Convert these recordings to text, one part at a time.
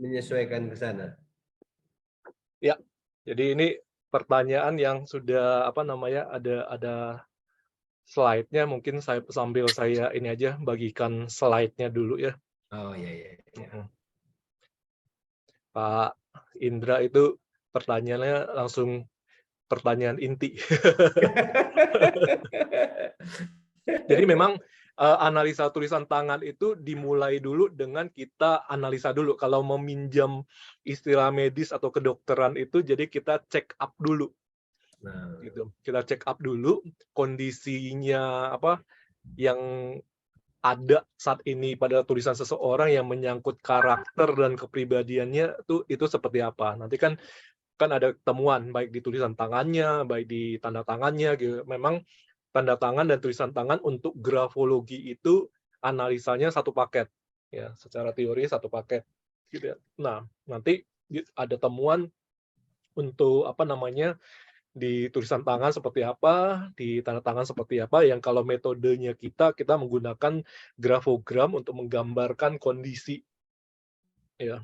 menyesuaikan ke sana. Ya, jadi ini pertanyaan yang sudah ada slide-nya, mungkin sambil saya ini aja bagikan slide-nya dulu ya. Oh iya. Pak Indra itu pertanyaannya langsung pertanyaan inti. Jadi memang analisa tulisan tangan itu dimulai dulu dengan kita analisa dulu. Kalau meminjam istilah medis atau kedokteran itu, jadi kita check up dulu. Nah, Gitu. Kita check up dulu kondisinya apa yang ada saat ini pada tulisan seseorang yang menyangkut karakter dan kepribadiannya itu seperti apa. Nanti kan ada temuan baik di tulisan tangannya, baik di tanda tangannya gitu. Memang tanda tangan dan tulisan tangan untuk grafologi itu analisanya satu paket ya, secara teori satu paket gitu ya. Nah, nanti ada temuan untuk di tulisan tangan seperti apa, di tanda tangan seperti apa, yang kalau metodenya kita menggunakan grafogram untuk menggambarkan kondisi ya.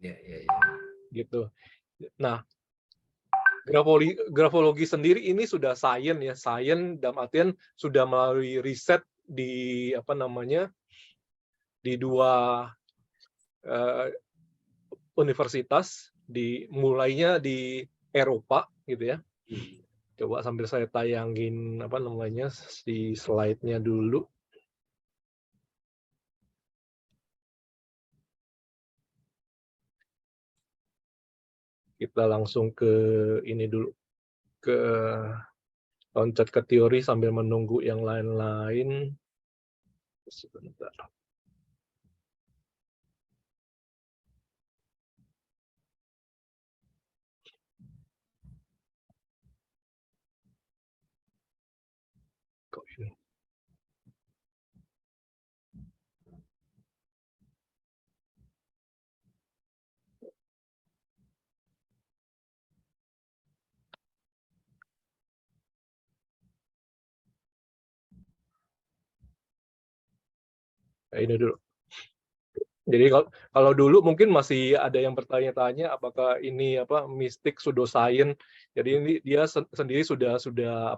Iya. Gitu. Nah, grafologi sendiri ini sudah sains ya, sains dalam artian sudah melalui riset di di dua universitas, mulainya di Eropa gitu ya. Coba sambil saya tayangin di slide-nya dulu. Kita langsung ke ini dulu, ke loncat ke teori sambil menunggu yang lain-lain. Sebentar. Kok ini? Ini dulu. Jadi kalau dulu mungkin masih ada yang bertanya-tanya apakah ini mistik pseudoscience. Jadi ini dia sendiri sudah sudah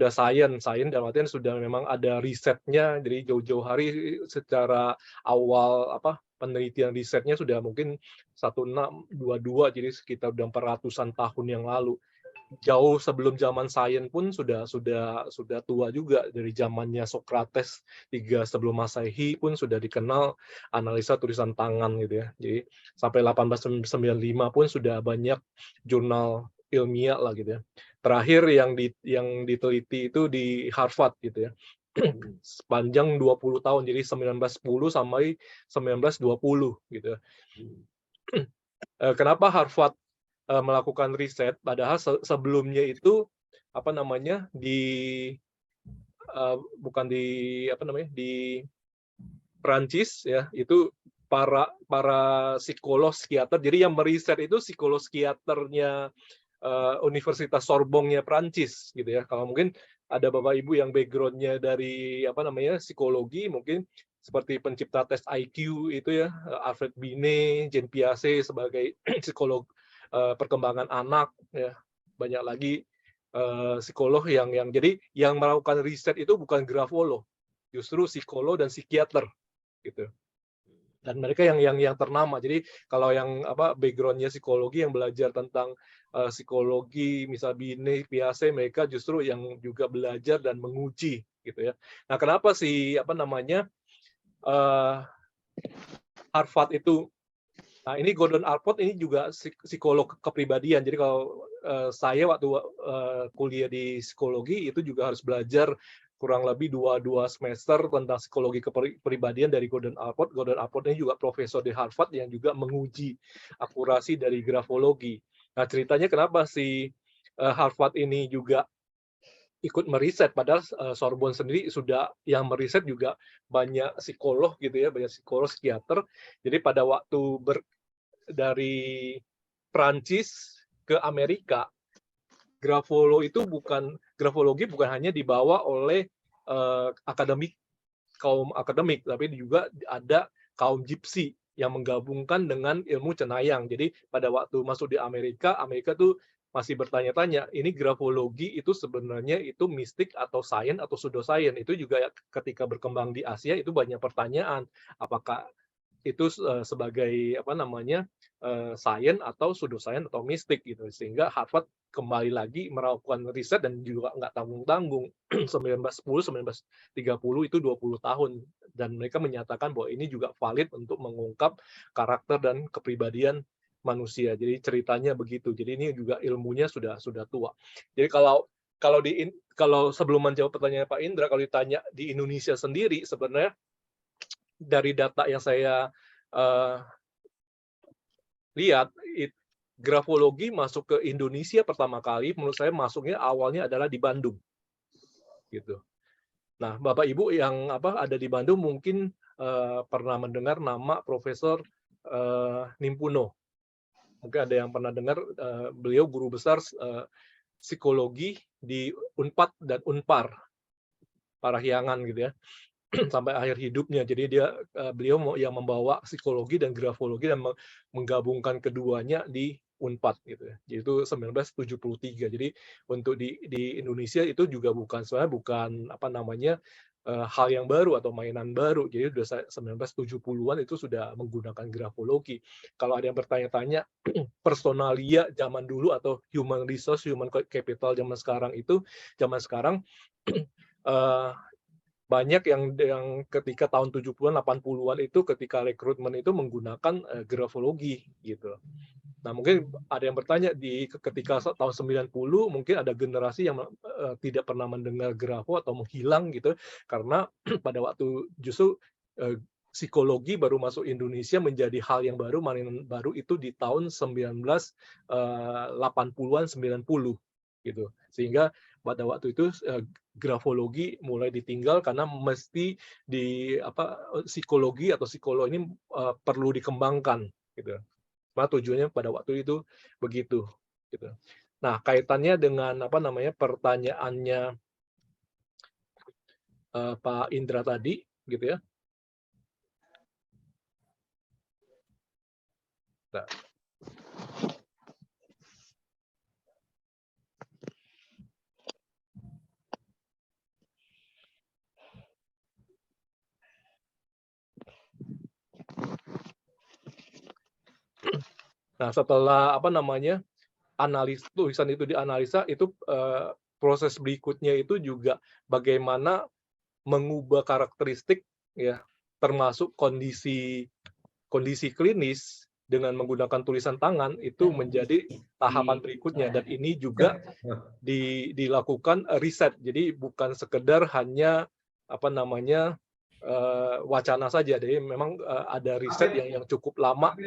sains dalam artian sudah memang ada risetnya. Jadi jauh-jauh hari secara awal penelitian risetnya sudah mungkin 1622, jadi sekitar udah 400-an tahun yang lalu. Jauh sebelum zaman sains pun sudah tua juga, dari zamannya Socrates 3 sebelum Masehi pun sudah dikenal analisa tulisan tangan gitu ya. Jadi sampai 1895 pun sudah banyak jurnal ilmiah lah gitu ya. Terakhir yang diteliti itu di Harvard gitu ya. Sepanjang 20 tahun, jadi 1910 sampai 1920 gitu ya. Kenapa Harvard melakukan riset, padahal sebelumnya itu bukan di Prancis ya, itu para psikolog psikiater. Jadi yang meriset itu psikolog psikiaternya Universitas Sorbonne-nya Prancis gitu ya. Kalau mungkin ada Bapak Ibu yang background-nya dari psikologi, mungkin seperti pencipta tes IQ itu ya, Alfred Binet, Jean Piaget sebagai psikolog perkembangan anak ya. Banyak lagi psikolog yang jadi yang melakukan riset itu bukan grafolog, justru psikolog dan psikiater gitu. Dan mereka yang ternama. Jadi kalau yang background-nya psikologi, yang belajar tentang psikologi, misal Binet, Piaget, mereka justru yang juga belajar dan menguji gitu ya. Nah, kenapa Harvard itu, nah ini Gordon Allport ini juga psikolog kepribadian. Jadi kalau saya waktu kuliah di psikologi itu juga harus belajar kurang lebih dua semester tentang psikologi kepribadian dari Gordon Allport. Gordon Allport ini juga profesor di Harvard yang juga menguji akurasi dari grafologi. Nah, ceritanya kenapa si Harvard ini juga ikut meriset, padahal Sorbonne sendiri sudah yang meriset juga banyak psikolog gitu ya, banyak psikolog psikiater. Jadi pada waktu dari Prancis ke Amerika, grafologi bukan hanya dibawa oleh akademik kaum akademik, tapi juga ada kaum gypsy yang menggabungkan dengan ilmu cenayang. Jadi pada waktu masuk di Amerika, Amerika tuh masih bertanya-tanya, ini grafologi itu sebenarnya itu mistik atau sains atau pseudoscience. Itu juga ketika berkembang di Asia itu banyak pertanyaan, apakah itu sebagai apa namanya sains atau pseudoscience atau mistik gitu, sehingga Harvard kembali lagi melakukan riset dan juga nggak tanggung-tanggung 1930 itu 20 tahun, dan mereka menyatakan bahwa ini juga valid untuk mengungkap karakter dan kepribadian manusia. Jadi ceritanya begitu. Jadi ini juga ilmunya sudah tua. Jadi kalau sebelum menjawab pertanyaan Pak Indra, kalau ditanya di Indonesia sendiri sebenarnya dari data yang saya lihat, grafologi masuk ke Indonesia pertama kali, menurut saya masuknya awalnya adalah di Bandung, gitu. Nah, Bapak Ibu yang ada di Bandung mungkin pernah mendengar nama Profesor Nimpuno. Mungkin ada yang pernah dengar, beliau guru besar psikologi di Unpad dan Unpar, Parahyangan gitu ya. Sampai akhir hidupnya. Jadi beliau yang membawa psikologi dan grafologi dan menggabungkan keduanya di Unpad gitu ya. Jadi itu 1973. Jadi untuk di Indonesia itu juga sebenarnya bukan hal yang baru atau mainan baru. Jadi sudah 1970-an itu sudah menggunakan grafologi. Kalau ada yang bertanya-tanya personalia zaman dulu atau human resource, human capital zaman sekarang banyak yang ketika tahun 70-an, 80-an itu ketika rekrutmen itu menggunakan grafologi gitu. Nah, mungkin ada yang bertanya ketika tahun 90 mungkin ada generasi yang tidak pernah mendengar grafo atau menghilang gitu karena pada waktu justru psikologi baru masuk Indonesia menjadi hal yang baru, mainan baru itu di tahun 1980-an 90 gitu. Sehingga pada waktu itu grafologi mulai ditinggal karena mesti psikologi atau psikolog ini perlu dikembangkan gitu. Nah, tujuannya pada waktu itu begitu gitu. Nah, kaitannya dengan pertanyaannya Pak Indra tadi gitu ya. Nah. Nah, setelah tulisan itu dianalisa, itu proses berikutnya itu juga bagaimana mengubah karakteristik ya, termasuk kondisi klinis dengan menggunakan tulisan tangan itu menjadi tahapan berikutnya, dan ini juga dilakukan riset. Jadi bukan sekedar hanya wacana saja. Jadi memang ada riset yang cukup lama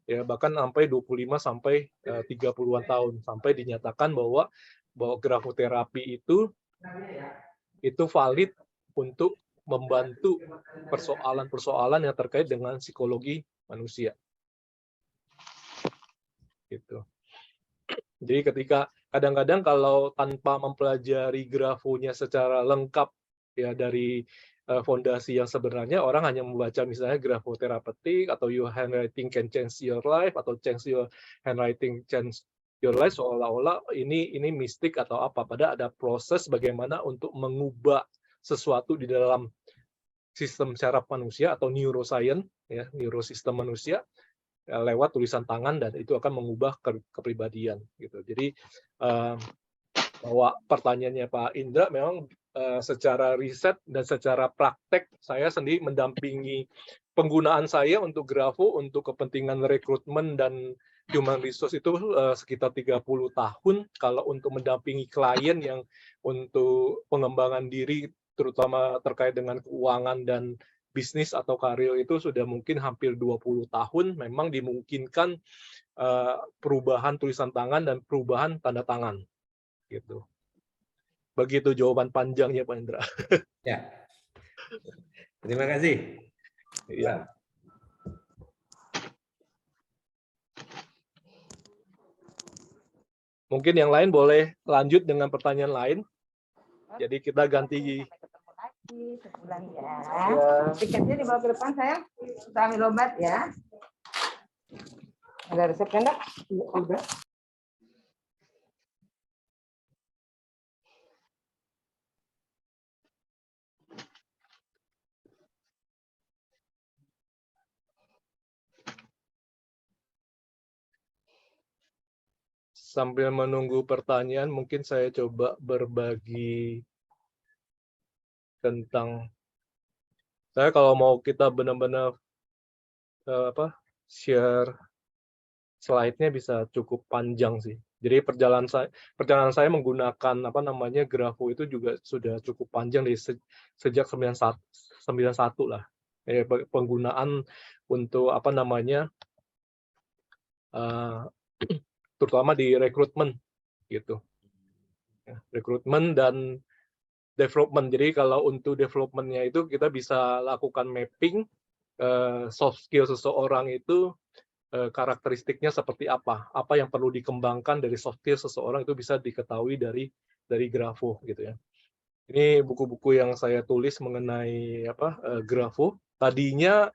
ya, bahkan sampai 25 sampai 30-an tahun sampai dinyatakan bahwa grafoterapi itu valid untuk membantu persoalan-persoalan yang terkait dengan psikologi manusia. Gitu. Jadi ketika kadang-kadang kalau tanpa mempelajari grafonya secara lengkap ya dari fondasi yang sebenarnya, orang hanya membaca misalnya grafoterapeutik atau your handwriting can change your life atau change your handwriting change your life, seolah-olah ini mistik atau apa. Padahal ada proses bagaimana untuk mengubah sesuatu di dalam sistem saraf manusia atau neuroscience ya, neurosistem manusia lewat tulisan tangan, dan itu akan mengubah kepribadian gitu. Jadi bahwa pertanyaannya Pak Indra memang secara riset dan secara praktek saya sendiri mendampingi penggunaan saya untuk grafo untuk kepentingan rekrutmen dan human resource itu sekitar 30 tahun. Kalau untuk mendampingi klien yang untuk pengembangan diri terutama terkait dengan keuangan dan bisnis atau karir itu sudah mungkin hampir 20 tahun, memang dimungkinkan perubahan tulisan tangan dan perubahan tanda tangan gitu. Begitu jawaban panjangnya Pak Indra. Ya. Terima kasih. Ya. Mungkin yang lain boleh lanjut dengan pertanyaan lain. Jadi kita ganti Sebulan ya. Ya. Tiketnya dibawa ke depan sayang. Kita ambil obat ya. Ada resepnya enggak? Udah. Sambil menunggu pertanyaan, mungkin saya coba berbagi tentang saya kalau mau kita benar-benar share slide-nya bisa cukup panjang sih. Jadi perjalanan saya menggunakan grafo itu juga sudah cukup panjang dari sejak 91 lah. Penggunaan untuk terutama di rekrutmen gitu. Rekrutmen dan development. Jadi kalau untuk development-nya itu kita bisa lakukan mapping soft skill seseorang itu karakteristiknya seperti apa yang perlu dikembangkan dari soft skill seseorang itu bisa diketahui dari grafo gitu ya. Ini buku-buku yang saya tulis mengenai grafo. Tadinya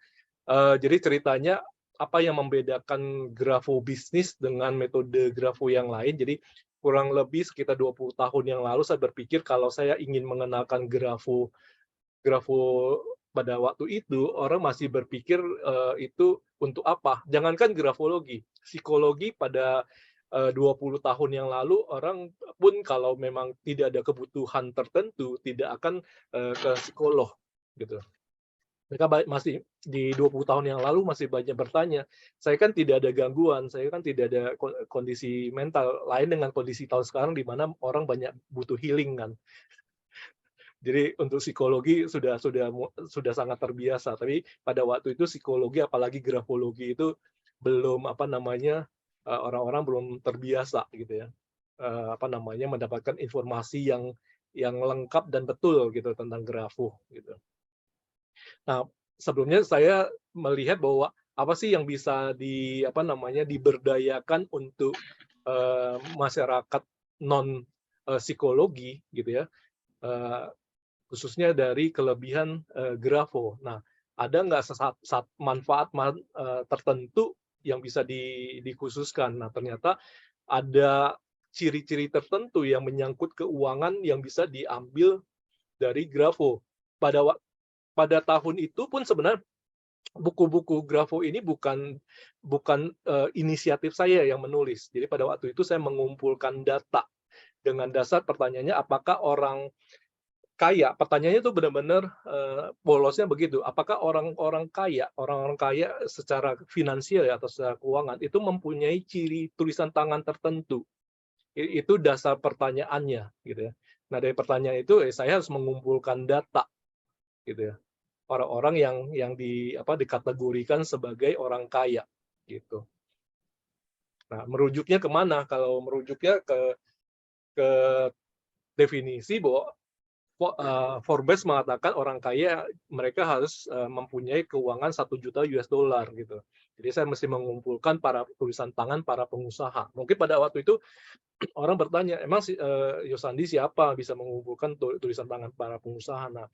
jadi ceritanya apa yang membedakan grafo bisnis dengan metode grafo yang lain. Jadi kurang lebih sekitar 20 tahun yang lalu saya berpikir kalau saya ingin mengenalkan grafo pada waktu itu orang masih berpikir itu untuk apa? Jangankan grafologi, psikologi pada 20 tahun yang lalu orang pun kalau memang tidak ada kebutuhan tertentu tidak akan ke psikolog gitu. Mereka masih di 20 tahun yang lalu masih banyak bertanya, saya kan tidak ada gangguan, saya kan tidak ada kondisi mental lain dengan kondisi tahun sekarang di mana orang banyak butuh healing kan. Jadi untuk psikologi sudah sangat terbiasa, tapi pada waktu itu psikologi apalagi grafologi itu belum orang-orang belum terbiasa gitu ya. Mendapatkan informasi yang lengkap dan betul gitu tentang grafo gitu. Nah, sebelumnya saya melihat bahwa apa sih yang bisa diberdayakan untuk masyarakat non psikologi gitu ya. Khususnya dari kelebihan grafo. Nah, ada nggak manfaat tertentu yang bisa dikhususkan? Nah, ternyata ada ciri-ciri tertentu yang menyangkut keuangan yang bisa diambil dari grafo. Pada tahun itu pun sebenarnya buku-buku grafo ini bukan inisiatif saya yang menulis. Jadi pada waktu itu saya mengumpulkan data dengan dasar pertanyaannya apakah orang kaya, pertanyaannya itu benar-benar polosnya begitu. Apakah orang-orang kaya secara finansial ya, atau secara keuangan itu mempunyai ciri tulisan tangan tertentu? Itu dasar pertanyaannya, gitu ya. Nah dari pertanyaan itu saya harus mengumpulkan data, gitu ya. Orang-orang yang dikategorikan sebagai orang kaya, gitu. Nah merujuknya kemana? Kalau merujuknya ke definisi bahwa Forbes mengatakan orang kaya mereka harus mempunyai keuangan 1 juta US dollar gitu. Jadi saya mesti mengumpulkan para tulisan tangan para pengusaha. Mungkin pada waktu itu orang bertanya, emang Yosandi siapa bisa mengumpulkan tulisan tangan para pengusaha? Nah,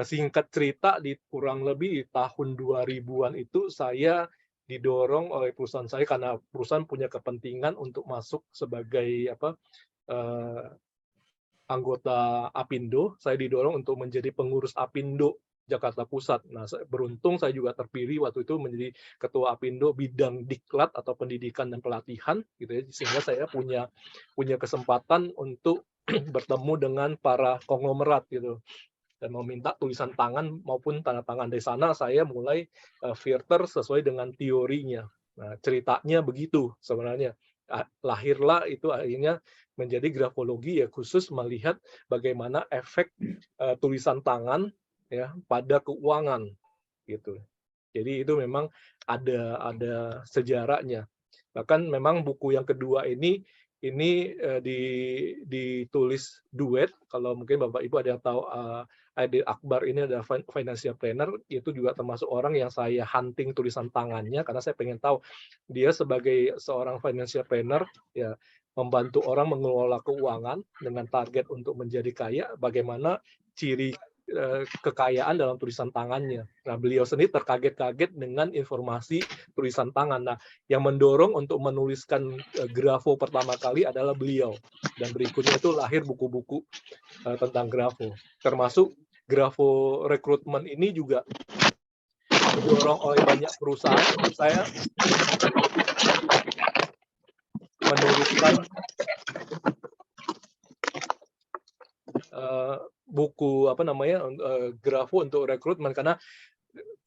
singkat cerita di kurang lebih di tahun 2000-an itu saya didorong oleh perusahaan saya karena perusahaan punya kepentingan untuk masuk sebagai anggota Apindo, saya didorong untuk menjadi pengurus Apindo Jakarta Pusat. Nah, beruntung saya juga terpilih waktu itu menjadi ketua Apindo bidang diklat atau pendidikan dan pelatihan, gitu ya, sehingga saya punya kesempatan untuk bertemu dengan para konglomerat gitu dan meminta tulisan tangan maupun tanda tangan. Dari sana saya mulai filter sesuai dengan teorinya. Nah, ceritanya begitu sebenarnya. Lahirlah itu akhirnya menjadi grafologi ya, khusus melihat bagaimana efek tulisan tangan ya pada keuangan gitu. Jadi itu memang ada sejarahnya. Bahkan memang buku yang kedua ini ditulis duet. Kalau mungkin Bapak Ibu ada yang tahu Aidil Akbar ini adalah financial planner, itu juga termasuk orang yang saya hunting tulisan tangannya karena saya pengen tahu dia sebagai seorang financial planner ya membantu orang mengelola keuangan dengan target untuk menjadi kaya, bagaimana ciri kekayaan dalam tulisan tangannya. Nah, beliau sendiri terkaget-kaget dengan informasi tulisan tangan. Nah, yang mendorong untuk menuliskan grafo pertama kali adalah beliau. Dan berikutnya itu lahir buku-buku tentang grafo. Termasuk grafo rekrutmen ini juga didorong oleh banyak perusahaan. Saya menuliskan buku grafo untuk rekrutmen, karena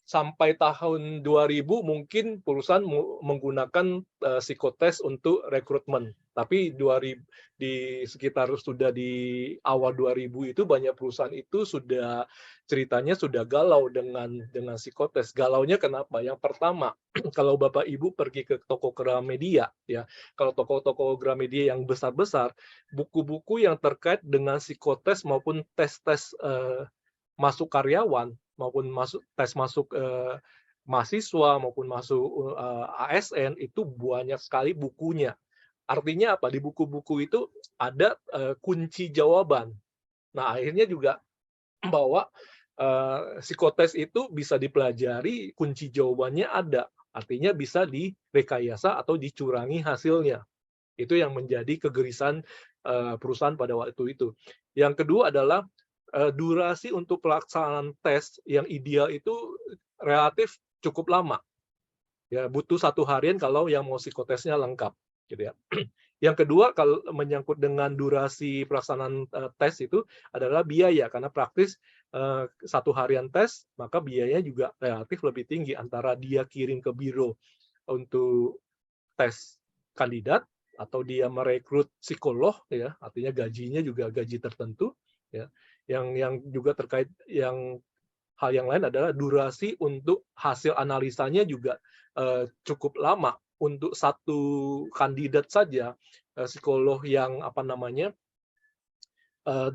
sampai tahun 2000 mungkin perusahaan menggunakan psikotes untuk rekrutmen. Tapi di sekitar sudah di awal 2000 itu banyak perusahaan itu sudah ceritanya sudah galau dengan psikotes. Galaunya kenapa? Yang pertama, kalau Bapak Ibu pergi ke toko Gramedia, ya, kalau toko-toko Gramedia yang besar-besar, buku-buku yang terkait dengan psikotes maupun tes-tes masuk karyawan maupun tes masuk mahasiswa maupun masuk ASN itu banyak sekali bukunya. Artinya apa? Di buku-buku itu ada kunci jawaban. Nah, akhirnya juga bahwa psikotes itu bisa dipelajari, kunci jawabannya ada. Artinya bisa direkayasa atau dicurangi hasilnya. Itu yang menjadi kegelisahan perusahaan pada waktu itu. Yang kedua adalah durasi untuk pelaksanaan tes yang ideal itu relatif cukup lama. Ya, butuh 1 harian kalau yang mau psikotesnya lengkap, gitu ya. Yang kedua, kalau menyangkut dengan durasi pelaksanaan tes itu adalah biaya, karena praktis 1 harian tes, maka biayanya juga relatif lebih tinggi antara dia kirim ke biro untuk tes kandidat atau dia merekrut psikolog, ya, artinya gajinya juga gaji tertentu, ya. Yang juga terkait hal yang lain adalah durasi untuk hasil analisanya juga cukup lama. Untuk satu kandidat saja psikolog yang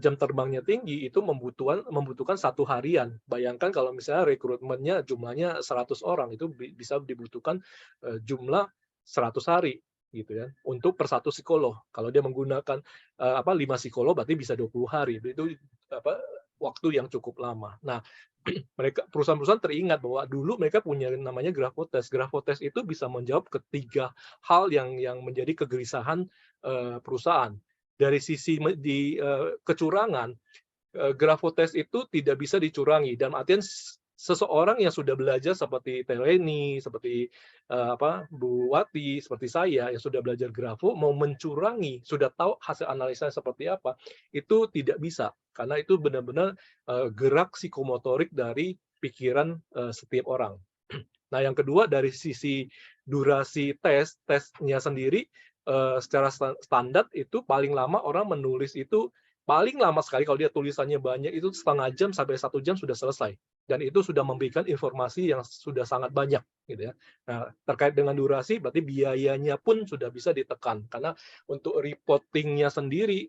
jam terbangnya tinggi itu membutuhkan 1 harian. Bayangkan kalau misalnya rekrutmennya jumlahnya 100 orang, itu bisa dibutuhkan jumlah 100 hari gitu ya untuk per 1 psikolog. Kalau dia menggunakan 5 psikolog berarti bisa 20 hari. Itu waktu yang cukup lama. Nah, perusahaan-perusahaan teringat bahwa dulu mereka punya namanya Grafotes. Grafotes itu bisa menjawab ketiga hal yang menjadi kegelisahan perusahaan. Dari sisi kecurangan, Grafotes itu tidak bisa dicurangi. Dalam artian seseorang yang sudah belajar seperti Teleni, seperti Bu Wati, seperti saya yang sudah belajar grafo, mau mencurangi, sudah tahu hasil analisanya seperti apa, itu tidak bisa. Karena itu benar-benar gerak psikomotorik dari pikiran setiap orang. Nah, yang kedua dari sisi durasi tesnya sendiri, secara standar itu paling lama orang menulis itu paling lama sekali kalau dia tulisannya banyak itu 1/2 jam sampai 1 jam sudah selesai. Dan itu sudah memberikan informasi yang sudah sangat banyak, gitu ya. Nah, terkait dengan durasi, berarti biayanya pun sudah bisa ditekan. Karena untuk reporting-nya sendiri,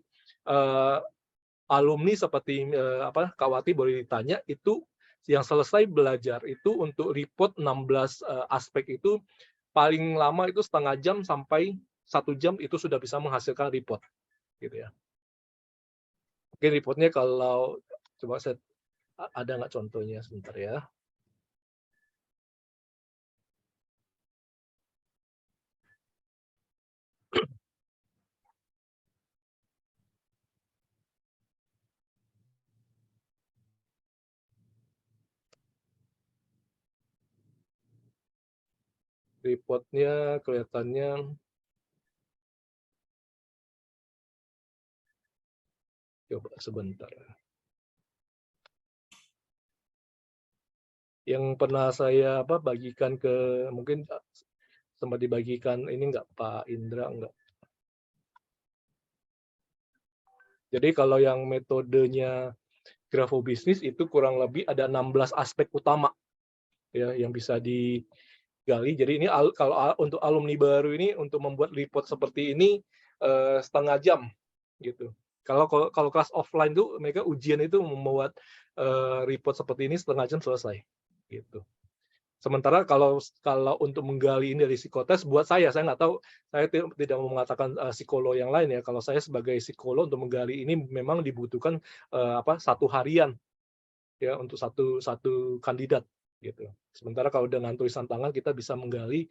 alumni seperti Kak Wati boleh ditanya, itu yang selesai belajar itu untuk report 16 aspek itu paling lama itu 1/2 jam sampai 1 jam itu sudah bisa menghasilkan report, gitu ya. Mungkin reportnya kalau coba ada nggak contohnya sebentar ya. Reportnya kelihatannya coba sebentar. Yang pernah saya bagikan ke mungkin sempat dibagikan ini nggak Pak Indra enggak. Jadi kalau yang metodenya grafobisnis itu kurang lebih ada 16 aspek utama ya yang bisa digali. Jadi ini kalau untuk alumni baru ini untuk membuat report seperti ini 1/2 jam gitu. Kalau kelas offline tuh mereka ujian itu membuat report seperti ini 1/2 jam selesai gitu. Sementara kalau untuk menggali ini dari psikotes, buat saya nggak tahu, saya tidak mau mengatakan psikolog yang lain ya. Kalau saya sebagai psikolog untuk menggali ini memang dibutuhkan 1 harian ya untuk satu kandidat gitu. Sementara kalau dengan tulisan tangan kita bisa menggali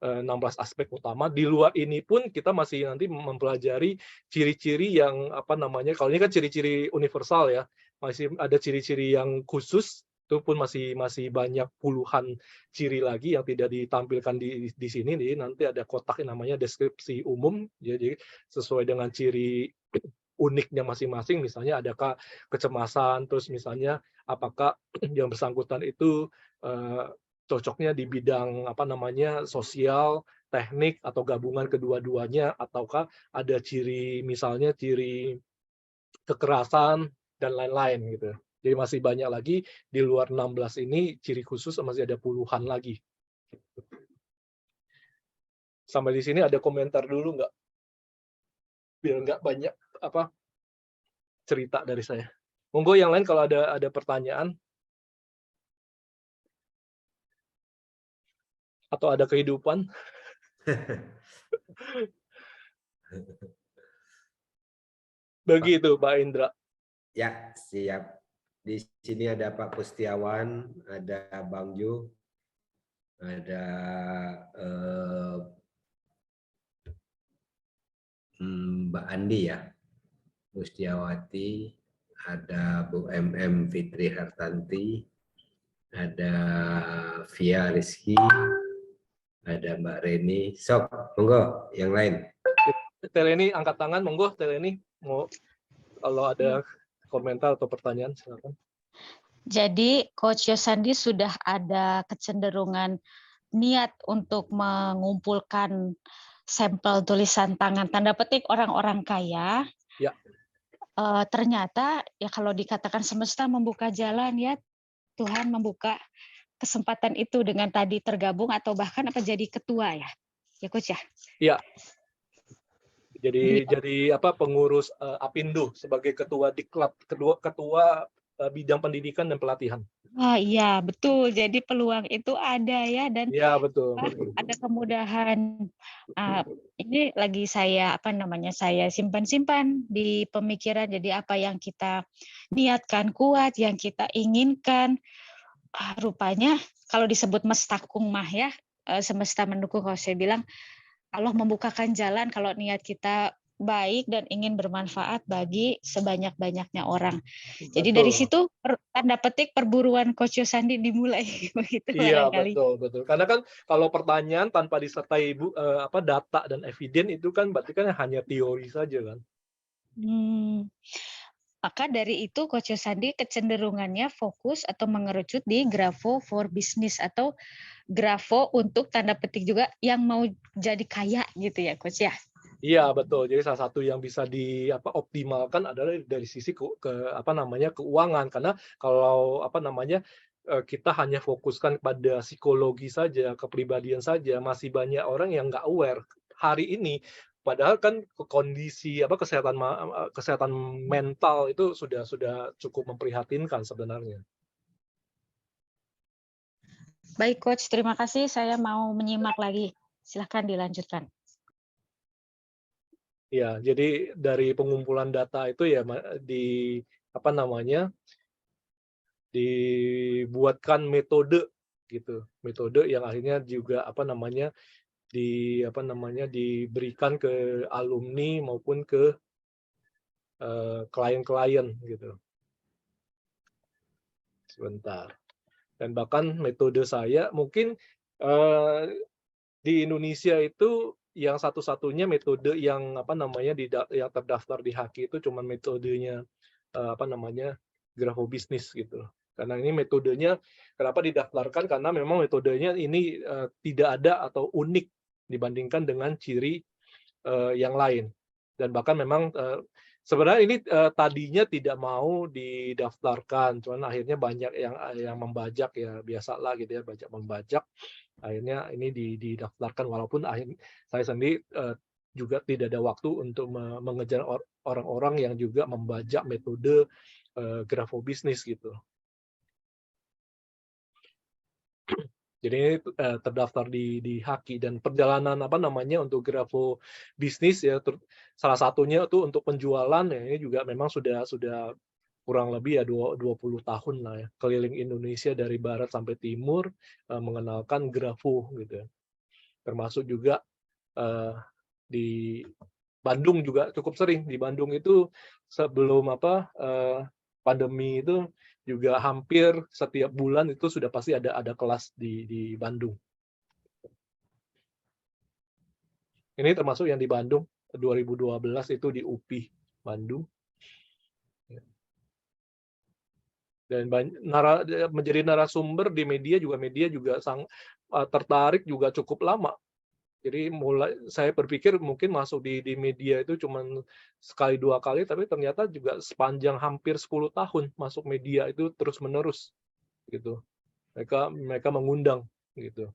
16 aspek utama. Di luar ini pun kita masih nanti mempelajari ciri-ciri yang apa namanya, kalau ini kan ciri-ciri universal ya, masih ada ciri-ciri yang khusus, itu pun masih banyak puluhan ciri lagi yang tidak ditampilkan di sini. Jadi nanti ada kotak yang namanya deskripsi umum, jadi sesuai dengan ciri uniknya masing-masing, misalnya adakah kecemasan, terus misalnya apakah yang bersangkutan itu cocoknya di bidang apa namanya sosial, teknik atau gabungan kedua-duanya, ataukah ada ciri misalnya ciri kekerasan dan lain-lain gitu. Jadi masih banyak lagi di luar 16 ini ciri khusus masih ada puluhan lagi. Sampai di sini ada komentar dulu nggak? Biar nggak banyak apa cerita dari saya. Monggo yang lain kalau ada pertanyaan atau ada kehidupan. Begitu Pak Indra. Ya, siap. Di sini ada Pak Pustiawan, ada Bang Ju, ada Mbak Andi ya, Pustiawati, ada Bu MM Fitri Hartanti, ada Via Rizky, ada Mbak Reni. Sok, monggo yang lain. Teleni angkat tangan, monggo Teleni mau kalau ada komentar atau pertanyaan silakan. Jadi Coach Yosandi sudah ada kecenderungan niat untuk mengumpulkan sampel tulisan tangan tanda petik orang-orang kaya. Ya. Ternyata ya kalau dikatakan semesta membuka jalan ya, Tuhan membuka kesempatan itu dengan tadi tergabung atau bahkan apa jadi ketua ya Coach ya? Iya. Jadi apa pengurus Apindo sebagai ketua Diklat, ketua bidang pendidikan dan pelatihan. Oh iya betul. Jadi peluang itu ada ya dan Iya betul. Ada kemudahan. Ini lagi saya saya simpan-simpan di pemikiran. Jadi apa yang kita niatkan kuat, yang kita inginkan, rupanya kalau disebut mestakung mah ya, semesta mendukung. Kalau saya bilang Allah membukakan jalan kalau niat kita baik dan ingin bermanfaat bagi sebanyak-banyaknya orang. Jadi dari situ tanda petik perburuan Coach Yosandi dimulai begitu Iya barangkali. betul. Karena kan kalau pertanyaan tanpa disertai data dan eviden itu kan berarti kan hanya teori saja kan. Maka dari itu Coach Yosandi kecenderungannya fokus atau mengerucut di Grafo for Business atau Grafo untuk tanda petik juga yang mau jadi kaya gitu ya Coach ya. Iya betul. Jadi salah satu yang bisa optimalkan adalah dari sisi keuangan, karena kalau kita hanya fokuskan pada psikologi saja, kepribadian saja, masih banyak orang yang nggak aware hari ini. Padahal kan kondisi kesehatan mental itu sudah cukup memprihatinkan sebenarnya. Baik Coach, terima kasih. Saya mau menyimak lagi. Silahkan dilanjutkan. Ya, jadi dari pengumpulan data itu ya dibuatkan metode gitu. Metode yang akhirnya juga diberikan ke alumni maupun ke klien-klien gitu. Sebentar. Dan bahkan metode saya mungkin di Indonesia itu yang satu-satunya metode yang yang terdaftar di HAKI itu cuma metodenya grafobisnis gitu. Karena ini metodenya kenapa didaftarkan, karena memang metodenya ini tidak ada atau unik dibandingkan dengan ciri yang lain. Dan bahkan memang sebenarnya ini tadinya tidak mau didaftarkan, cuman akhirnya banyak yang membajak ya, biasalah gitu ya, banyak membajak. Akhirnya ini didaftarkan, walaupun saya sendiri juga tidak ada waktu untuk mengejar orang-orang yang juga membajak metode grafobisnis gitu. Jadi ini terdaftar di HAKI, dan perjalanan untuk grafobisnis ya salah satunya itu untuk penjualan ya, ini juga memang sudah kurang lebih ya 20 tahun lah ya, keliling Indonesia dari barat sampai timur mengenalkan grafo gitu ya. Termasuk juga di Bandung juga cukup sering. Di Bandung itu sebelum pandemi itu juga hampir setiap bulan itu sudah pasti ada kelas di Bandung. Ini termasuk yang di Bandung 2012 itu di UPI Bandung. Dan menjadi narasumber di media juga tertarik juga cukup lama. Jadi saya berpikir mungkin masuk di media itu cuma sekali 2 kali, tapi ternyata juga sepanjang hampir 10 tahun masuk media itu terus-menerus gitu. Mereka mengundang gitu.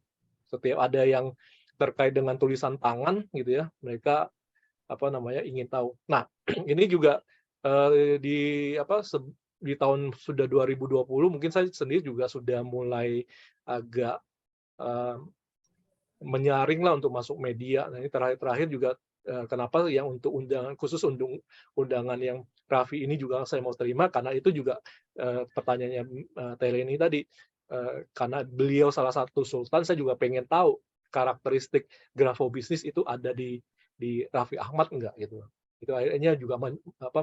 Setiap ada yang terkait dengan tulisan tangan gitu ya, mereka ingin tahu. Nah, ini juga di tahun sudah 2020 mungkin saya sendiri juga sudah mulai agak menyaring lah untuk masuk media. Nah, ini terakhir juga kenapa yang untuk khusus undangan yang Raffi ini juga saya mau terima, karena itu juga pertanyaannya Teleni tadi, karena beliau salah satu sultan, saya juga pengen tahu karakteristik grafobisnis itu ada di Raffi Ahmad enggak gitu. Itu akhirnya juga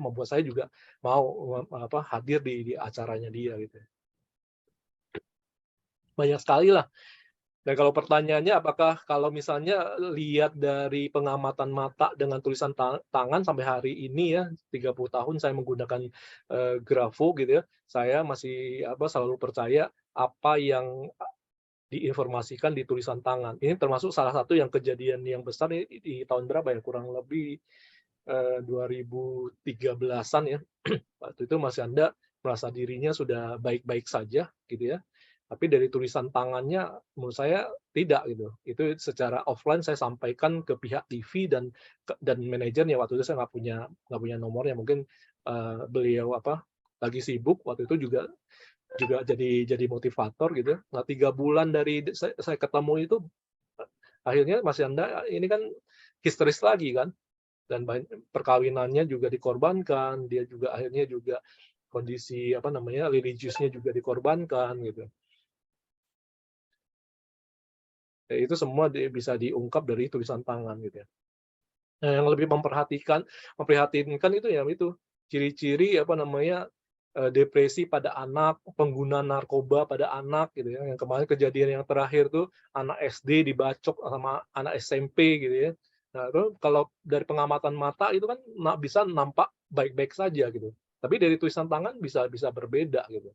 membuat saya juga mau hadir di acaranya dia gitu. Banyak sekali lah. Dan kalau pertanyaannya apakah kalau misalnya lihat dari pengamatan mata dengan tulisan tangan sampai hari ini ya 30 tahun saya menggunakan grafo gitu ya, saya masih selalu percaya apa yang diinformasikan di tulisan tangan. Ini termasuk salah satu yang kejadian yang besar di tahun berapa ya, kurang lebih 2013-an ya. Waktu itu Mas Yanda merasa dirinya sudah baik-baik saja gitu ya. Tapi dari tulisan tangannya menurut saya tidak gitu. Itu secara offline saya sampaikan ke pihak TV dan manajernya. Waktu itu saya nggak punya nomornya, mungkin beliau lagi sibuk waktu itu juga jadi motivator gitu. Nah 3 bulan dari saya ketemu itu akhirnya Mas Yanda ini kan histeris lagi kan, dan perkawinannya juga dikorbankan, dia juga akhirnya juga kondisi religiusnya juga dikorbankan gitu. Ya, itu semua bisa diungkap dari tulisan tangan gitu ya. Nah, yang lebih memprihatinkan itu ya itu ciri-ciri depresi pada anak, pengguna narkoba pada anak gitu ya. Yang kemarin kejadian yang terakhir tuh anak SD dibacok sama anak SMP gitu ya. Nah, itu kalau dari pengamatan mata itu kan bisa nampak baik-baik saja gitu. Tapi dari tulisan tangan bisa berbeda gitu.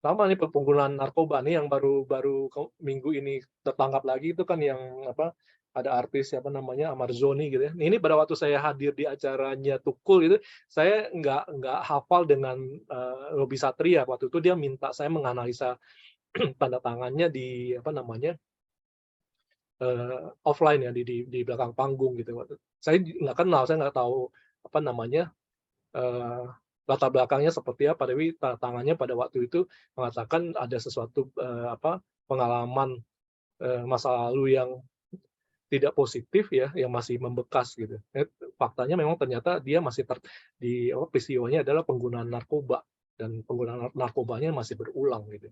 Sama nih penggunaan narkoba nih yang baru minggu ini tertangkap lagi itu kan yang ada artis Amarzoni gitu ya. Ini pada waktu saya hadir di acaranya Tukul itu saya nggak hafal dengan Robby Satria. Waktu itu dia minta saya menganalisa tanda tangannya di offline ya di belakang panggung gitu. Saya nggak kenal, saya nggak tahu latar belakangnya seperti apa, tapi tangannya pada waktu itu mengatakan ada sesuatu pengalaman masa lalu yang tidak positif ya, yang masih membekas gitu. Faktanya memang ternyata dia masih peristiwanya adalah penggunaan narkoba, dan penggunaan narkobanya masih berulang gitu.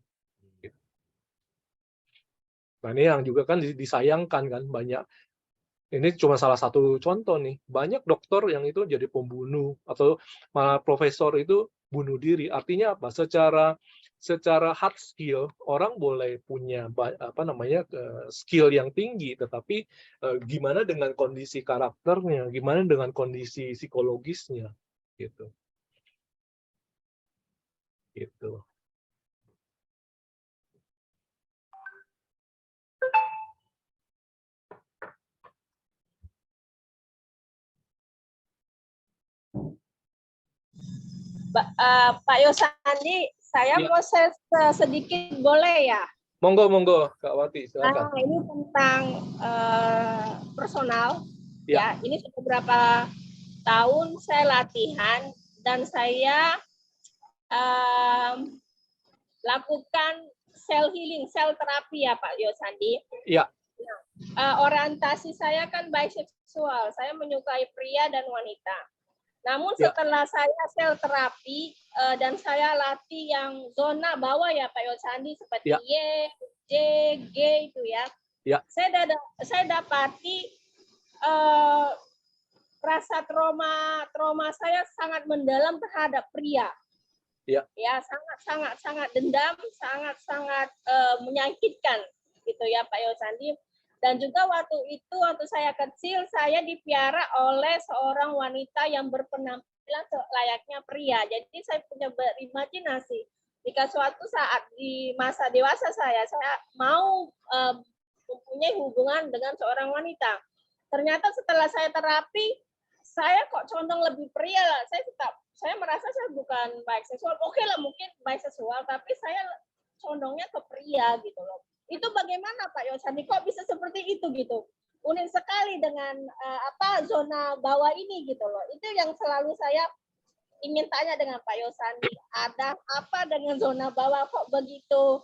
Nah ini yang juga kan disayangkan kan, banyak. Ini cuma salah satu contoh nih. Banyak dokter yang itu jadi pembunuh atau malah profesor itu bunuh diri. Artinya apa? Secara hard skill orang boleh punya skill yang tinggi, tetapi gimana dengan kondisi karakternya, gimana dengan kondisi psikologisnya gitu. Gitu. Pak Yosandi, saya mau share sedikit boleh ya? Monggo, Kak Wati, silakan. Ini tentang personal. Ya. Ini sudah beberapa tahun saya latihan dan saya lakukan cell healing, cell terapi ya Pak Yosandi. Iya. Orientasi saya kan biseksual, saya menyukai pria dan wanita. Namun Ya. setelah saya sel terapi dan saya latih yang zona bawah ya Pak Yosandi seperti Ya. Y, J, G itu ya. Ya. Saya dapati rasa trauma saya sangat mendalam terhadap pria. Ya. Ya, sangat dendam, sangat menyakitkan gitu ya Pak Yosandi. Dan juga waktu saya kecil, saya dipiara oleh seorang wanita yang berpenampilan layaknya pria. Jadi saya punya berimajinasi jika suatu saat di masa dewasa saya mau mempunyai hubungan dengan seorang wanita. Ternyata setelah saya terapi, saya kok condong lebih pria lah. Saya merasa saya bukan biseksual. Oke lah mungkin biseksual, tapi saya condongnya ke pria gitu loh. Itu bagaimana Pak Yosandi? Kok bisa seperti itu gitu? Unik sekali dengan zona bawah ini gitu loh. Itu yang selalu saya ingin tanya dengan Pak Yosandi. Ada apa dengan zona bawah kok begitu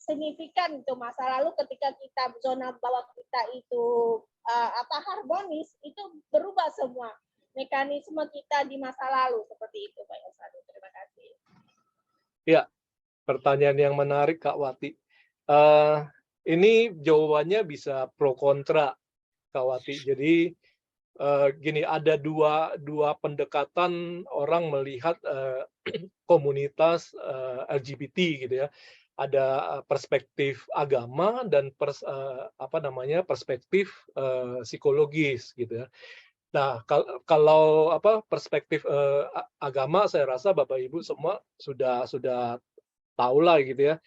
signifikan itu masa lalu ketika kita zona bawah kita itu harmonis, itu berubah semua mekanisme kita di masa lalu seperti itu Pak Yosandi. Terima kasih. Ya. Pertanyaan yang menarik Kak Wati. Ini jawabannya bisa pro kontra Kak Wati. Jadi gini, ada dua pendekatan orang melihat komunitas LGBT gitu ya. Ada perspektif agama dan perspektif psikologis gitu ya. Nah, kalau perspektif agama, saya rasa Bapak Ibu semua sudah tahu lah gitu ya,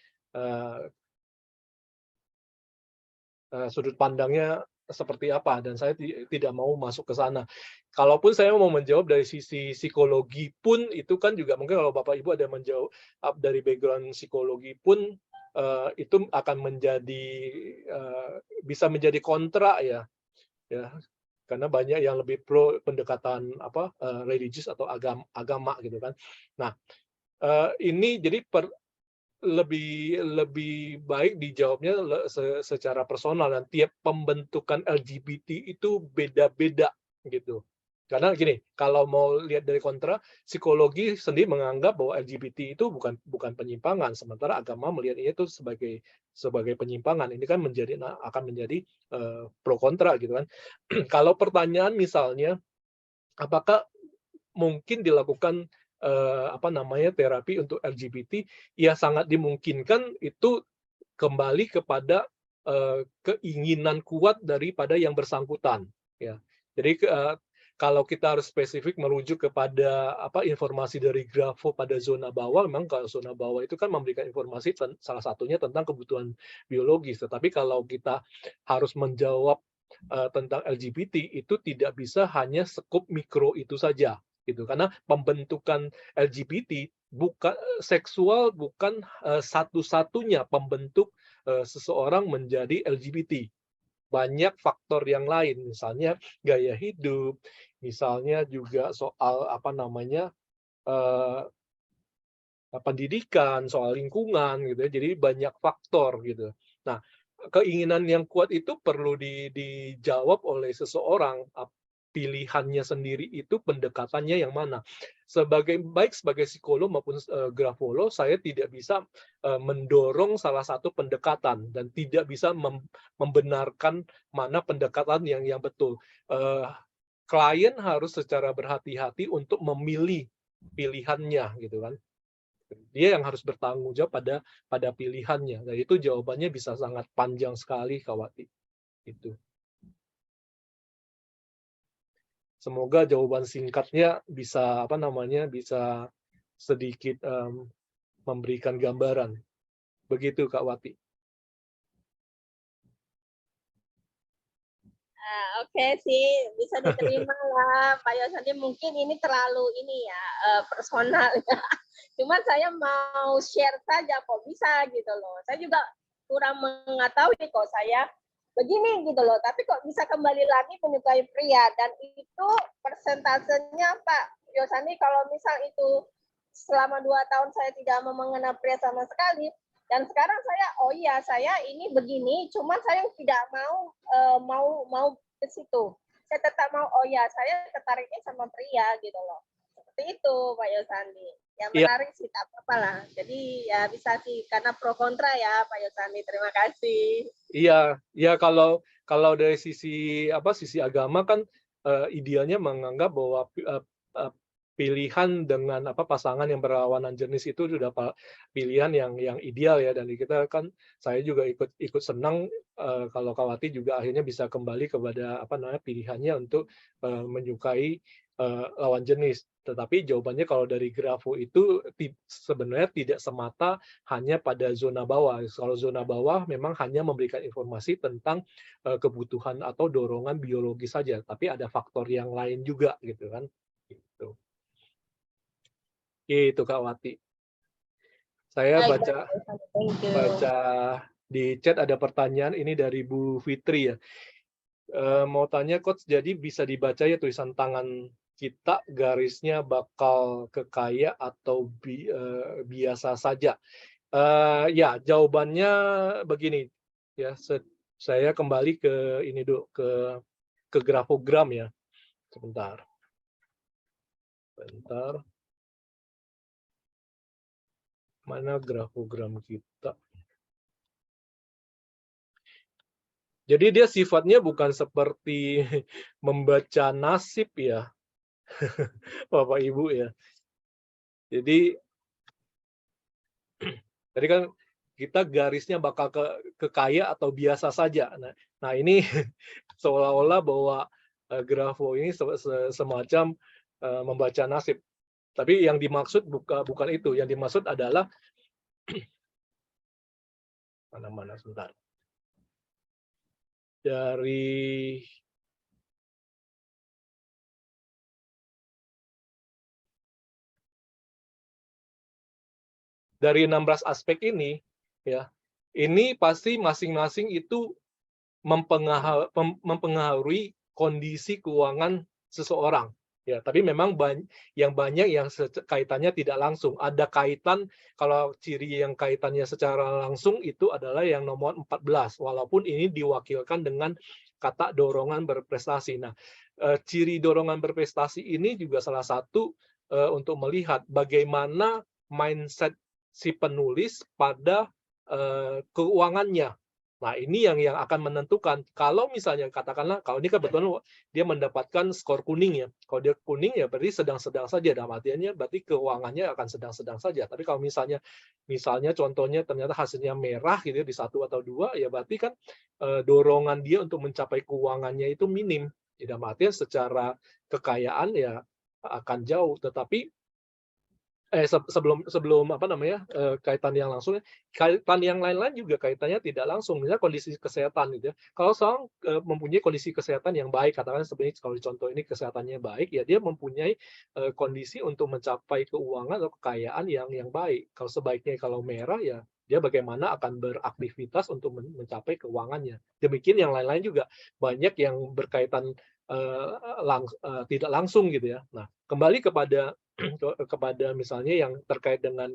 sudut pandangnya seperti apa, dan saya tidak mau masuk ke sana. Kalaupun saya mau menjawab dari sisi psikologi pun, itu kan juga mungkin kalau Bapak Ibu ada menjawab dari background psikologi pun, itu akan menjadi bisa menjadi kontra ya, karena banyak yang lebih pro pendekatan religius atau agama gitu kan. Nah, ini jadi lebih baik dijawabnya secara personal, dan tiap pembentukan LGBT itu beda-beda gitu. Karena gini, kalau mau lihat dari kontra, psikologi sendiri menganggap bahwa LGBT itu bukan penyimpangan, sementara agama melihat itu sebagai penyimpangan. Ini kan akan menjadi pro kontra gitu kan. Kalau pertanyaan misalnya, apakah mungkin dilakukan terapi untuk LGBT, ya sangat dimungkinkan. Itu kembali kepada keinginan kuat daripada yang bersangkutan ya. Jadi kalau kita harus spesifik merujuk kepada informasi dari Grafo pada zona bawah, memang kalau zona bawah itu kan memberikan informasi salah satunya tentang kebutuhan biologis. Tetapi kalau kita harus menjawab tentang LGBT, itu tidak bisa hanya skup mikro itu saja gitu, karena pembentukan LGBT bukan seksual, bukan satu-satunya pembentuk seseorang menjadi LGBT. Banyak faktor yang lain, misalnya gaya hidup, misalnya juga soal pendidikan, soal lingkungan gitu ya. Jadi banyak faktor gitu. Nah, keinginan yang kuat itu perlu dijawab oleh seseorang. Pilihannya sendiri itu pendekatannya yang mana. Sebagai psikolog maupun grafolog, saya tidak bisa mendorong salah satu pendekatan dan tidak bisa membenarkan mana pendekatan yang betul. Klien harus secara berhati-hati untuk memilih pilihannya gitu kan. Dia yang harus bertanggung jawab pada pilihannya. Dan itu jawabannya bisa sangat panjang sekali, Kak Wati. Itu. Semoga jawaban singkatnya bisa bisa sedikit memberikan gambaran. Begitu Kak Wati. Oke sih, bisa diterima lah Pak Yosandi. Mungkin ini terlalu personal ya. Cuma saya mau share saja kok bisa gitu loh. Saya juga kurang mengetahui kok saya begini gitu loh, tapi kok bisa kembali lagi menyukai pria, dan itu persentasenya Pak Yosandi, kalau misal itu selama 2 tahun saya tidak mengenal pria sama sekali, dan sekarang saya ini begini, cuma saya tidak mau ke situ. saya tetap mau, oh ya saya tertariknya sama pria gitu loh. Seperti itu Pak Yosandi. Ya Iya. menarik sih, tak apa-apa lah. Jadi ya bisa sih, karena pro kontra ya Pak Yosandi. Terima kasih. Iya, ya kalau dari sisi sisi agama kan idealnya menganggap bahwa pilihan dengan pasangan yang berlawanan jenis itu sudah pilihan yang ideal ya, dan kita kan saya juga ikut senang kalau Kawati juga akhirnya bisa kembali kepada pilihannya untuk menyukai lawan jenis. Tetapi jawabannya kalau dari Grafo itu sebenarnya tidak semata hanya pada zona bawah. Kalau zona bawah memang hanya memberikan informasi tentang kebutuhan atau dorongan biologis saja, tapi ada faktor yang lain juga gitu kan. Gitu. Itu Kak Wati. Saya Baik, baca thank you. di chat ada pertanyaan ini dari Bu Fitri ya. Mau tanya Coach, jadi bisa dibaca ya tulisan tangan kita garisnya bakal kekaya atau biasa saja? Ya, jawabannya begini ya. Saya kembali ke ini dulu, ke grafogram ya. Sebentar. Mana grafogram kita? Jadi dia sifatnya bukan seperti membaca nasib ya, Bapak Ibu ya. Jadi tadi kan kita garisnya bakal kekaya atau biasa saja. Nah ini seolah-olah bahwa grafo ini semacam membaca nasib. Tapi yang dimaksud bukan itu. Yang dimaksud adalah mana sebentar. Dari 16 aspek ini ya, ini pasti masing-masing itu mempengaruhi kondisi keuangan seseorang ya, tapi memang banyak yang kaitannya tidak langsung. Ada kaitan, kalau ciri yang kaitannya secara langsung itu adalah yang nomor 14, walaupun ini diwakilkan dengan kata dorongan berprestasi. Nah, ciri dorongan berprestasi ini juga salah satu untuk melihat bagaimana mindset si penulis pada keuangannya. Nah, ini yang akan menentukan. Kalau misalnya katakanlah, kalau ini kebetulan dia mendapatkan skor kuning ya. Kalau dia kuning ya berarti sedang-sedang saja. Dalam artiannya berarti keuangannya akan sedang-sedang saja. Tapi kalau misalnya contohnya ternyata hasilnya merah gitu ya, di 1 atau 2, ya berarti kan dorongan dia untuk mencapai keuangannya itu minim. Dalam artian secara kekayaan ya akan jauh. Tetapi sebelum kaitan yang langsung, kaitan yang lain-lain juga kaitannya tidak langsung. Misalnya kondisi kesehatan gitu ya. Kalau seorang mempunyai kondisi kesehatan yang baik, katakan sebenarnya kalau contoh ini kesehatannya baik, ya dia mempunyai kondisi untuk mencapai keuangan atau kekayaan yang baik. Kalau sebaiknya kalau merah ya dia bagaimana akan beraktivitas untuk mencapai keuangannya. Demikian yang lain-lain juga banyak yang berkaitan tidak langsung gitu ya. Nah, kembali kepada misalnya yang terkait dengan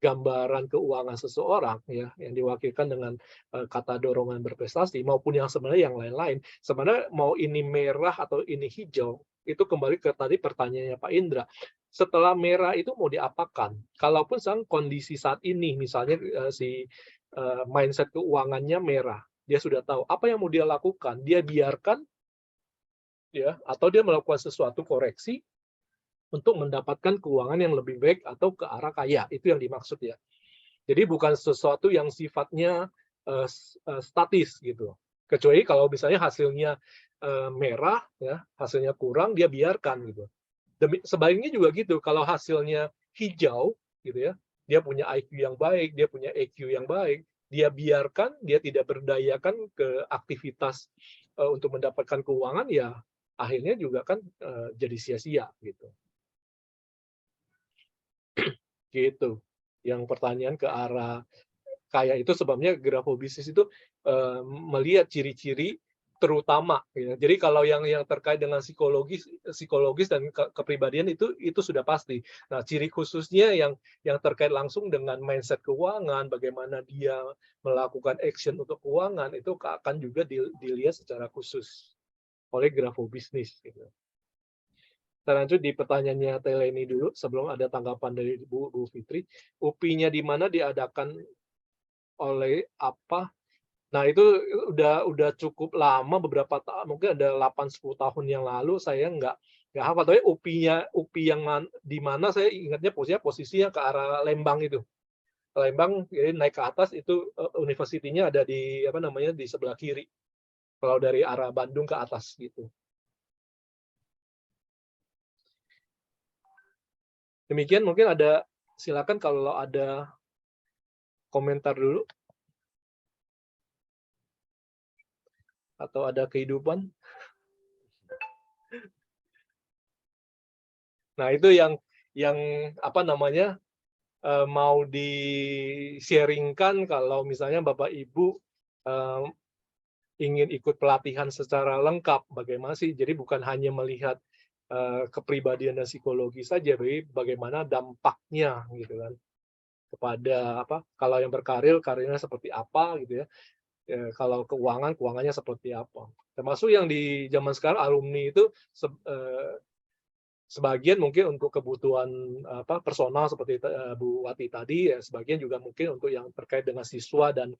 gambaran keuangan seseorang ya, yang diwakilkan dengan kata dorongan berprestasi maupun yang sebenarnya yang lain-lain. Sebenarnya mau ini merah atau ini hijau, itu kembali ke tadi pertanyaannya Pak Indra. Setelah merah itu mau diapakan? Kalaupun kondisi saat ini misalnya mindset keuangannya merah, dia sudah tahu apa yang mau dia lakukan, dia biarkan ya, atau dia melakukan sesuatu koreksi untuk mendapatkan keuangan yang lebih baik atau ke arah kaya. Itu yang dimaksud ya. Jadi bukan sesuatu yang sifatnya statis gitu. Kecuali kalau misalnya hasilnya merah ya, hasilnya kurang, dia biarkan gitu. Sebaliknya juga gitu, kalau hasilnya hijau gitu ya, dia punya IQ yang baik, dia punya EQ yang baik, dia biarkan, dia tidak berdayakan ke aktivitas untuk mendapatkan keuangan, ya akhirnya juga kan jadi sia-sia gitu. Gitu. Yang pertanyaan ke arah kaya itu sebabnya grafobisnis itu melihat ciri-ciri terutama ya. Jadi kalau yang terkait dengan psikologis dan kepribadian itu sudah pasti. Nah, ciri khususnya yang terkait langsung dengan mindset keuangan, bagaimana dia melakukan action untuk keuangan, itu akan juga dilihat secara khusus. oleh grafobisnis gitu. Kita lanjut di pertanyaannya Teleni dulu sebelum ada tanggapan dari Bu Fitri. UPI-nya di mana diadakan oleh apa? Nah, itu udah cukup lama, beberapa tahun, mungkin ada 8-10 tahun yang lalu, saya nggak hafal. Tapi UPI yang di mana saya ingatnya posisinya ke arah Lembang itu. Lembang, jadi naik ke atas itu universitinya ada di apa namanya di sebelah kiri. Kalau dari arah Bandung ke atas gitu. Demikian mungkin ada, silakan kalau ada komentar dulu. Atau ada kehidupan. Nah, itu yang apa namanya mau di-sharingkan kalau misalnya Bapak Ibu ingin ikut pelatihan secara lengkap, bagaimana sih? Jadi bukan hanya melihat kepribadian dan psikologi saja, tapi bagaimana dampaknya gitu kan kepada apa? Kalau yang berkarir, karirnya seperti apa gitu ya? Kalau keuangannya seperti apa? Termasuk yang di zaman sekarang alumni itu sebagian mungkin untuk kebutuhan apa personal seperti Bu Wati tadi, ya sebagian juga mungkin untuk yang terkait dengan siswa dan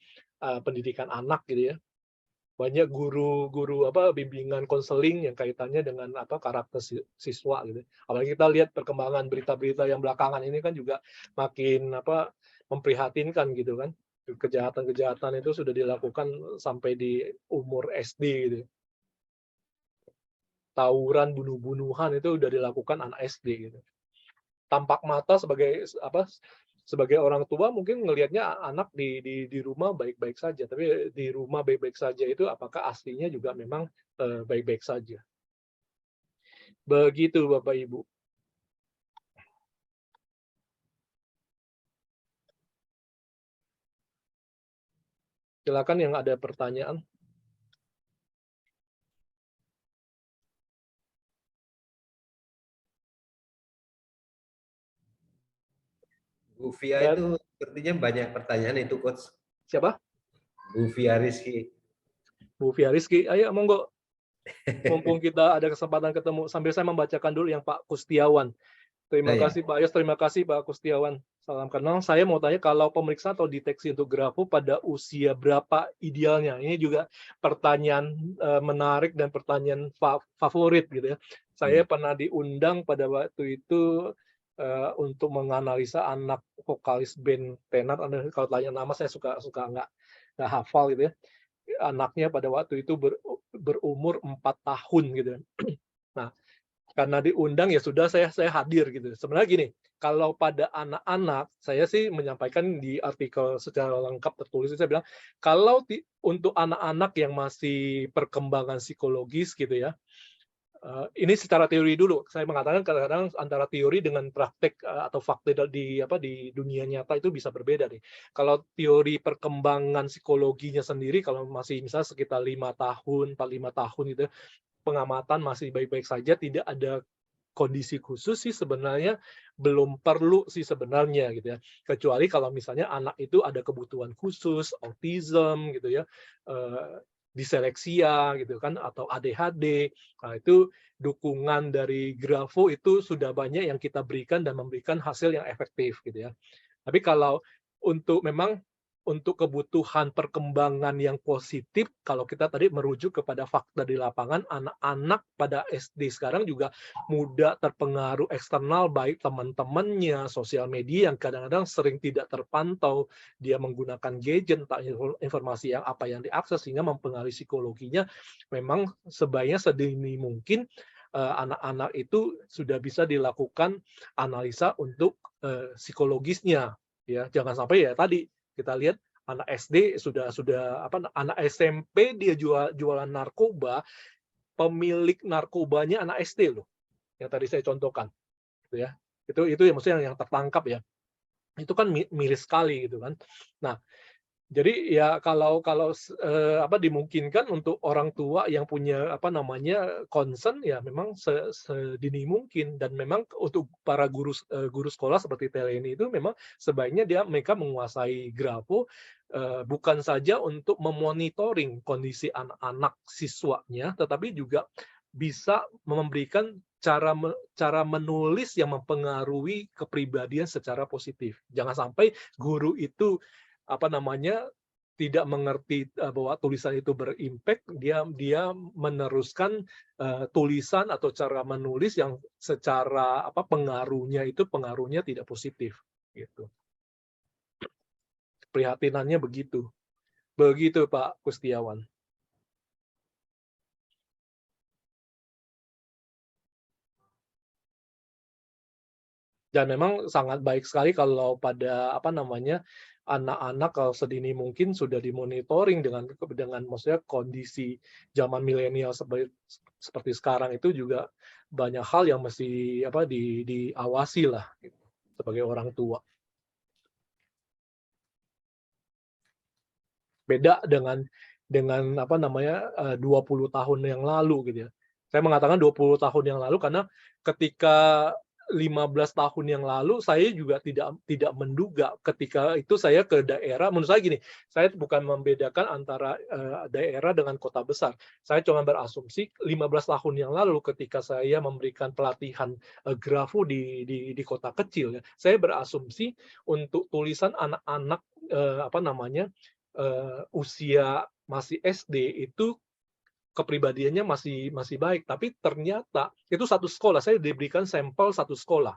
pendidikan anak gitu ya. Banyak guru-guru apa bimbingan konseling yang kaitannya dengan apa karakter siswa gitu. Apalagi kita lihat perkembangan berita-berita yang belakangan ini kan juga makin apa memprihatinkan gitu kan. Kejahatan-kejahatan itu sudah dilakukan sampai di umur SD gitu. Tawuran, bunuh-bunuhan itu sudah dilakukan anak SD gitu. Tampak mata sebagai apa sebagai orang tua mungkin ngelihatnya anak di rumah baik-baik saja, tapi di rumah baik-baik saja itu apakah aslinya juga memang baik-baik saja. Begitu Bapak Ibu. Silakan yang ada pertanyaan. Bu Fia itu sepertinya banyak pertanyaan itu, Coach. Siapa? Bu Fia Rizky. Bu Fia Rizky, ayo monggo. Mumpung kita ada kesempatan ketemu, sambil saya membacakan dulu yang Pak Kustiawan. Terima kasih Pak Ayos, terima kasih Pak Kustiawan. Salam kenal. Saya mau tanya kalau pemeriksaan atau deteksi untuk grafo pada usia berapa idealnya? Ini juga pertanyaan menarik dan pertanyaan favorit gitu ya. Saya pernah diundang pada waktu itu untuk menganalisa anak vokalis band Tenar. Kalau tanya nama saya suka nggak hafal gitu ya. Anaknya pada waktu itu berumur 4 tahun gitu. Nah, karena diundang ya sudah saya hadir gitu. Sebenarnya gini, kalau pada anak-anak saya sih menyampaikan di artikel secara lengkap tertulis saya bilang kalau untuk anak-anak yang masih perkembangan psikologis gitu ya. Ini secara teori dulu. Saya mengatakan kadang-kadang antara teori dengan praktek atau fakta di dunia nyata itu bisa berbeda nih. Kalau teori perkembangan psikologinya sendiri kalau masih misalnya sekitar 5 tahun, 4-5 tahun gitu, pengamatan masih baik-baik saja, tidak ada kondisi khusus sih sebenarnya belum perlu sih sebenarnya gitu ya. Kecuali kalau misalnya anak itu ada kebutuhan khusus, autism gitu ya, diseleksia gitu kan atau ADHD. Nah, itu dukungan dari Grafo itu sudah banyak yang kita berikan dan memberikan hasil yang efektif gitu ya. Tapi kalau memang untuk kebutuhan perkembangan yang positif, kalau kita tadi merujuk kepada fakta di lapangan, anak-anak pada SD sekarang juga mudah terpengaruh eksternal, baik teman-temannya, sosial media yang kadang-kadang sering tidak terpantau, dia menggunakan gadget, entah informasi yang apa yang diakses, sehingga mempengaruhi psikologinya. Memang sebaiknya sedini mungkin anak-anak itu sudah bisa dilakukan analisa untuk psikologisnya. Ya, jangan sampai ya tadi kita lihat anak SD sudah anak SMP dia jualan narkoba, pemilik narkobanya anak SD loh. Yang tadi saya contohkan, gitu ya. Itu yang maksudnya yang tertangkap ya. Itu kan miris sekali gitu kan. Nah, Jadi ya kalau dimungkinkan untuk orang tua yang punya concern ya memang sedini mungkin, dan memang untuk para guru sekolah seperti Teleni itu memang sebaiknya mereka menguasai Grafo bukan saja untuk memonitoring kondisi anak-anak siswanya, tetapi juga bisa memberikan cara menulis yang mempengaruhi kepribadian secara positif. Jangan sampai guru itu tidak mengerti bahwa tulisan itu berimpact, dia meneruskan tulisan atau cara menulis yang secara pengaruhnya tidak positif gitu. Prihatinannya begitu Pak Kustiawan. Dan memang sangat baik sekali kalau pada anak-anak kalau sedini mungkin sudah dimonitoring dengan maksudnya kondisi zaman milenial seperti sekarang itu juga banyak hal yang mesti diawasi lah gitu, sebagai orang tua. Beda dengan 20 tahun yang lalu gitu ya. Saya mengatakan 20 tahun yang lalu karena ketika 15 tahun yang lalu saya juga tidak menduga ketika itu saya ke daerah. Menurut saya gini, saya bukan membedakan antara daerah dengan kota besar. Saya cuma berasumsi 15 tahun yang lalu ketika saya memberikan pelatihan Grafo di kota kecil ya. Saya berasumsi untuk tulisan anak-anak usia masih SD itu kepribadiannya masih baik, tapi ternyata itu satu sekolah, saya diberikan sampel satu sekolah.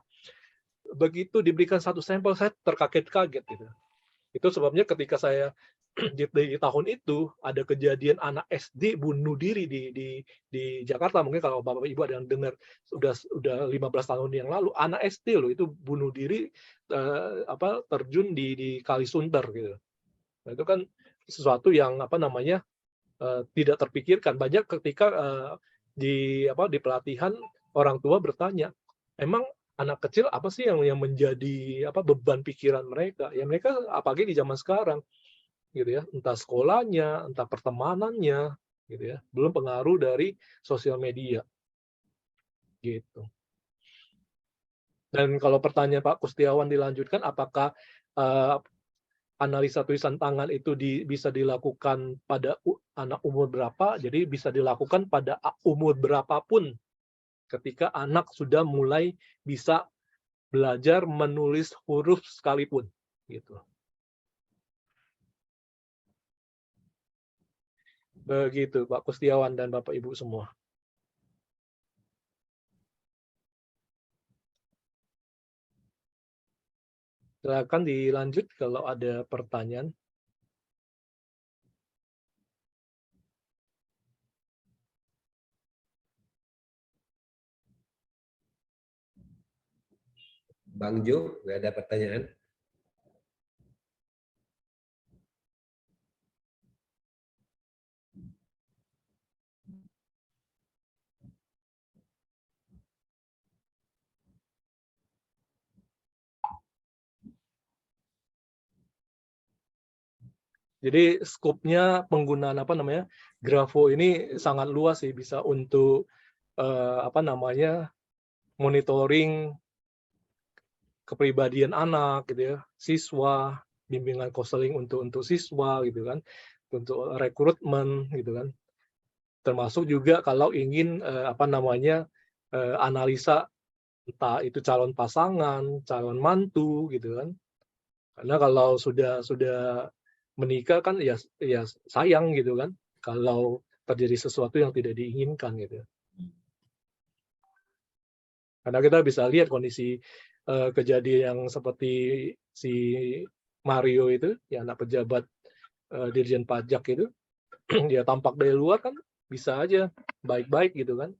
Begitu diberikan satu sampel, saya terkaget-kaget gitu. Itu sebabnya ketika saya di tahun itu ada kejadian anak SD bunuh diri di Jakarta. Mungkin kalau Bapak Ibu ada yang dengar sudah 15 tahun yang lalu, anak SD loh itu bunuh diri terjun di Kali Sunter gitu. Nah, itu kan sesuatu yang tidak terpikirkan. Banyak ketika di pelatihan orang tua bertanya, emang anak kecil apa sih yang menjadi beban pikiran mereka? Ya mereka apalagi di zaman sekarang gitu ya, entah sekolahnya, entah pertemanannya gitu ya, belum pengaruh dari sosial media gitu. Dan kalau pertanyaan Pak Kustiawan dilanjutkan, apakah analisa tulisan tangan itu bisa dilakukan pada anak umur berapa? Jadi bisa dilakukan pada umur berapapun ketika anak sudah mulai bisa belajar menulis huruf sekalipun gitu. Begitu Pak Kustiawan dan Bapak Ibu semua. Silakan dilanjut kalau ada pertanyaan. Bang Jo, nggak ada pertanyaan? Jadi skopnya penggunaan Grafo ini sangat luas sih, bisa untuk monitoring kepribadian anak gitu ya, siswa, bimbingan konseling untuk siswa gitu kan, untuk rekrutmen gitu kan. Termasuk juga kalau ingin analisa entah itu calon pasangan, calon mantu gitu kan. Karena kalau sudah menikah kan ya sayang gitu kan kalau terjadi sesuatu yang tidak diinginkan gitu. Karena kita bisa lihat kondisi kejadian yang seperti si Mario itu, ya anak pejabat Dirjen Pajak itu, dia tampak dari luar kan bisa aja baik-baik gitu kan.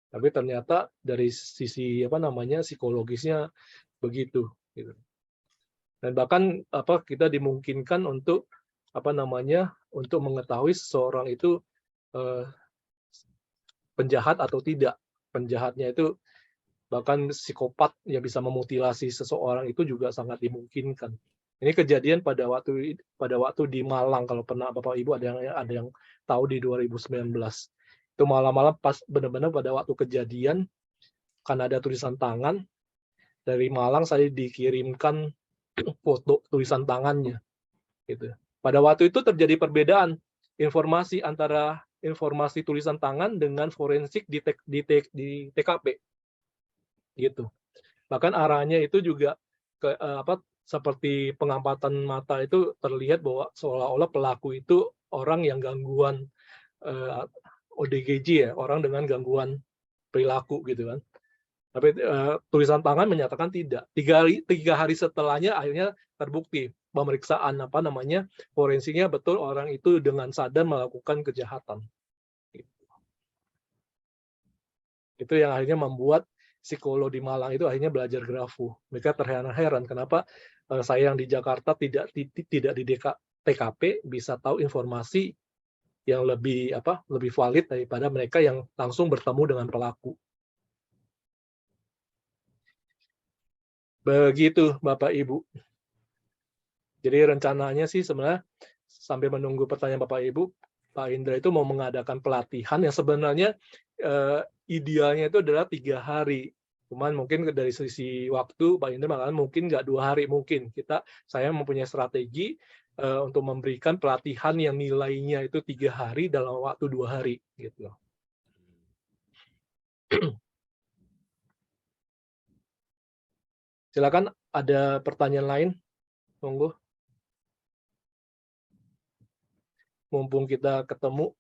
Tapi ternyata dari sisi psikologisnya begitu gitu. Dan bahkan kita dimungkinkan untuk untuk mengetahui seseorang itu penjahat atau tidak. Penjahatnya itu bahkan psikopat yang bisa memutilasi seseorang itu juga sangat dimungkinkan Ini kejadian pada waktu di Malang, kalau pernah Bapak Ibu ada yang tahu di 2019. Itu malam-malam pas benar-benar pada waktu kejadian, karena ada tulisan tangan dari Malang, saya dikirimkan foto tulisan tangannya gitu. Pada waktu itu terjadi perbedaan informasi antara informasi tulisan tangan dengan forensik di TKP gitu. Bahkan arahnya itu juga ke seperti pengamatan mata itu terlihat bahwa seolah-olah pelaku itu orang yang gangguan ODGJ ya, orang dengan gangguan perilaku gitu kan. Tapi tulisan tangan menyatakan tidak. 3 hari setelahnya akhirnya terbukti pemeriksaan forensiknya betul orang itu dengan sadar melakukan kejahatan. Itu yang akhirnya membuat psikolog di Malang itu akhirnya belajar grafo. Mereka terheran-heran kenapa saya yang di Jakarta tidak di TKP bisa tahu informasi yang lebih valid daripada mereka yang langsung bertemu dengan pelaku. Begitu Bapak Ibu. Jadi rencananya sih sebenarnya sambil menunggu pertanyaan Bapak Ibu, Pak Indra itu mau mengadakan pelatihan yang sebenarnya idealnya itu adalah 3 hari. Cuman mungkin dari sisi waktu Pak Indra mengatakan mungkin nggak 2 hari, mungkin saya mempunyai strategi untuk memberikan pelatihan yang nilainya itu 3 hari dalam waktu 2 hari gitu. Silakan, ada pertanyaan lain? Monggo. Mumpung kita ketemu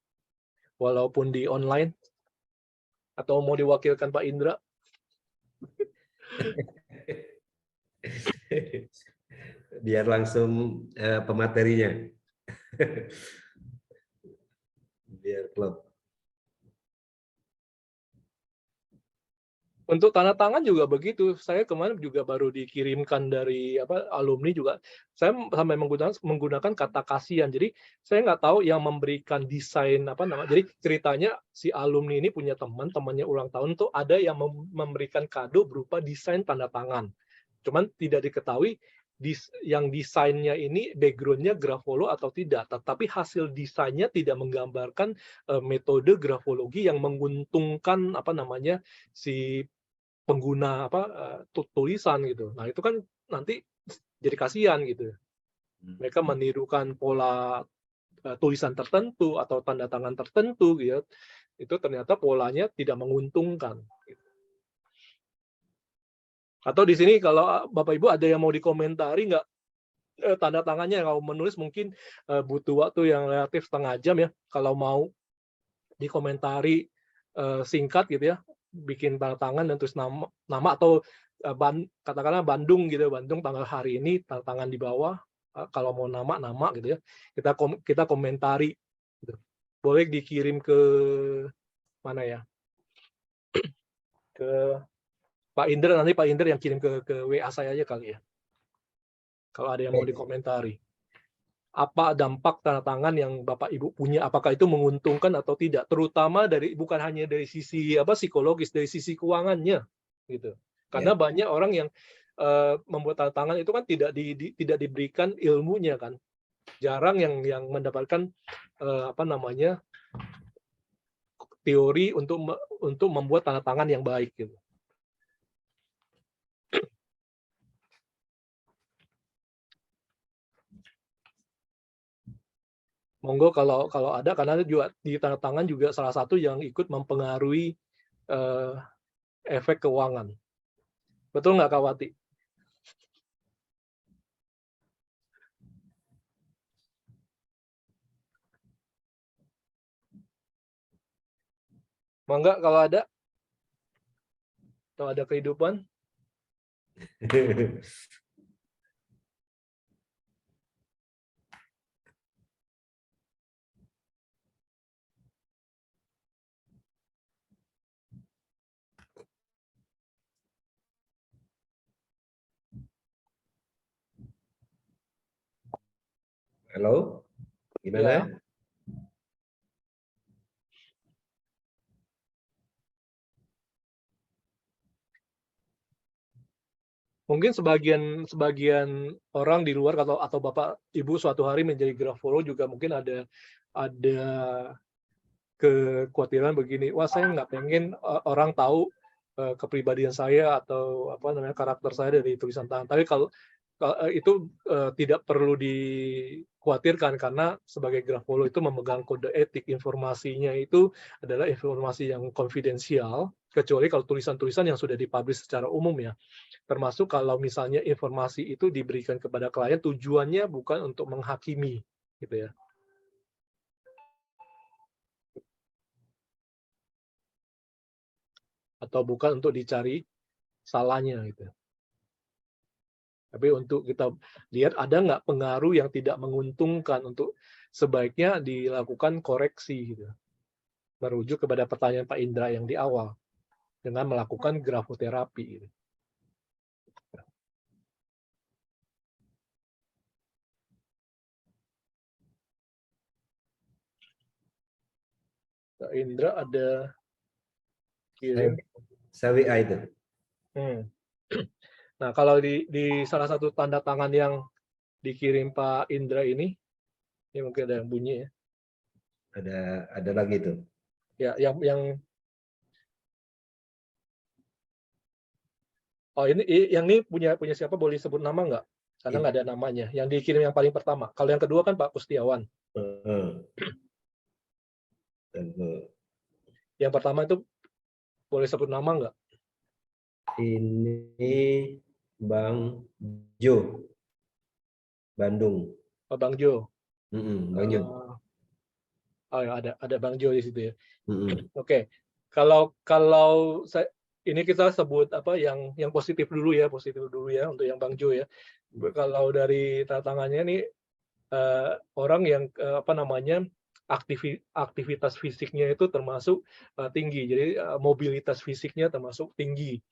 walaupun di online, atau mau diwakilkan Pak Indra? Biar langsung pematerinya. Biar klub. Untuk tanda tangan juga begitu. Saya kemarin juga baru dikirimkan dari alumni juga. Saya sampai menggunakan kata kasihan. Jadi saya nggak tahu yang memberikan desain Jadi ceritanya si alumni ini punya temannya ulang tahun tuh ada yang memberikan kado berupa desain tanda tangan. Cuman tidak diketahui yang desainnya ini background-nya grafolo atau tidak. Tetapi hasil desainnya tidak menggambarkan metode grafologi yang menguntungkan si pengguna tulisan gitu. Nah, itu kan nanti jadi kasihan gitu. Mereka menirukan pola tulisan tertentu atau tanda tangan tertentu gitu. Itu ternyata polanya tidak menguntungkan gitu. Atau di sini kalau Bapak Ibu ada yang mau dikomentari nggak tanda tangannya, kalau menulis mungkin butuh waktu yang relatif setengah jam ya. Kalau mau dikomentari singkat gitu ya, bikin tanda tangan dan terus nama atau katakanlah Bandung gitu, Bandung tanggal hari ini, tanda tangan di bawah. Kalau mau nama gitu ya, kita komentari gitu. Boleh dikirim ke mana ya, ke Pak Indra, nanti Pak Indra yang kirim ke WA saya aja kali ya, kalau ada yang mau dikomentari. Apa dampak tanda tangan yang Bapak Ibu punya, apakah itu menguntungkan atau tidak, terutama bukan hanya dari sisi psikologis, dari sisi keuangannya gitu. Karena banyak orang yang membuat tanda tangan itu kan tidak diberikan ilmunya kan, jarang yang mendapatkan teori untuk membuat tanda tangan yang baik gitu. Monggo kalau ada, karena juga di tanda tangan juga salah satu yang ikut mempengaruhi efek keuangan. Betul nggak Kak Wati? Mangga kalau ada, atau ada kehidupan. Halo, gimana? Ya. mungkin sebagian orang di luar atau Bapak Ibu suatu hari menjadi grafologi juga mungkin ada kekhawatiran begini, wah saya nggak pengen orang tahu kepribadian saya atau apa namanya karakter saya dari tulisan tangan. Tapi kalau itu tidak perlu dikhawatirkan karena sebagai grafolog itu memegang kode etik, informasinya itu adalah informasi yang konfidensial, kecuali kalau tulisan-tulisan yang sudah dipublish secara umum ya. Termasuk kalau misalnya informasi itu diberikan kepada klien tujuannya bukan untuk menghakimi gitu ya. Atau bukan untuk dicari salahnya gitu. Tapi untuk kita lihat ada nggak pengaruh yang tidak menguntungkan untuk sebaiknya dilakukan koreksi gitu. Merujuk kepada pertanyaan Pak Indra yang di awal dengan melakukan grafoterapi gitu. Pak Indra ada kirim. Sawi itu. Nah, kalau di salah satu tanda tangan yang dikirim Pak Indra ini mungkin ada yang bunyi ya. Ada lagi tuh. Ya, yang oh yang ini punya siapa, boleh sebut nama nggak? Karena nggak ada namanya. Yang dikirim yang paling pertama. Kalau yang kedua kan Pak Kustiawan. Yang pertama itu boleh sebut nama nggak? Ini Bang Jo, Bandung. Oh, Bang Jo. Bang Jo. Oh ya, ada Bang Jo di situ ya. Oke. Kalau ini kita sebut apa yang positif dulu ya untuk yang Bang Jo ya. Kalau dari tantangannya ini orang yang apa namanya aktivitas fisiknya itu termasuk tinggi, jadi mobilitas fisiknya termasuk tinggi.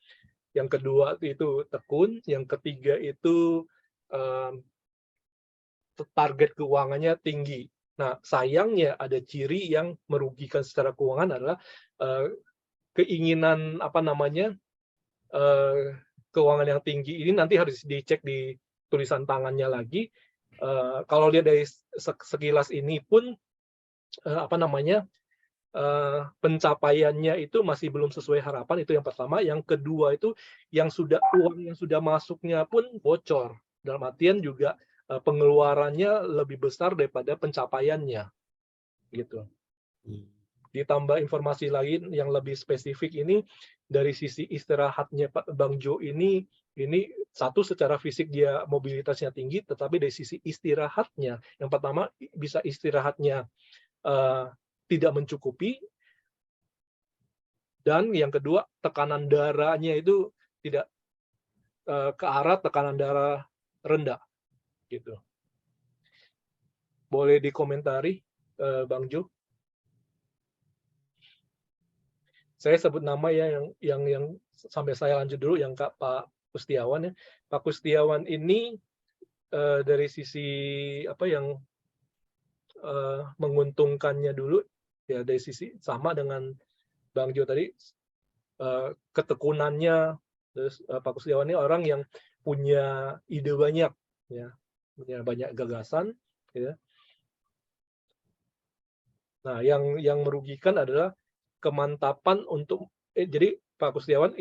Yang kedua itu tekun, yang ketiga itu target keuangannya tinggi. Nah, sayangnya ada ciri yang merugikan secara keuangan adalah keinginan apa namanya keuangan yang tinggi ini nanti harus dicek di tulisan tangannya lagi. Kalau lihat dari sekilas ini pun apa namanya pencapaiannya itu masih belum sesuai harapan, itu yang pertama. Yang kedua itu uang yang sudah masuknya pun bocor, dalam artian juga pengeluarannya lebih besar daripada pencapaiannya gitu. Ditambah informasi lain yang lebih spesifik ini dari sisi istirahatnya Pak Bang Jo ini satu secara fisik dia mobilitasnya tinggi, tetapi dari sisi istirahatnya yang pertama bisa istirahatnya tidak mencukupi, dan yang kedua tekanan darahnya itu tidak ke arah tekanan darah rendah gitu. Boleh dikomentari Bang Jo? Saya sebut nama ya yang sampai saya lanjut dulu yang Pak Kustiawan ya. Pak Kustiawan ini dari sisi apa yang menguntungkannya dulu ya, dari sisi sama dengan Bang Jo tadi, ketekunannya. Terus Pak Kustiawan ini orang yang punya ide banyak ya, punya banyak gagasan ya. Nah, yang merugikan adalah kemantapan untuk jadi Pak Kustiawan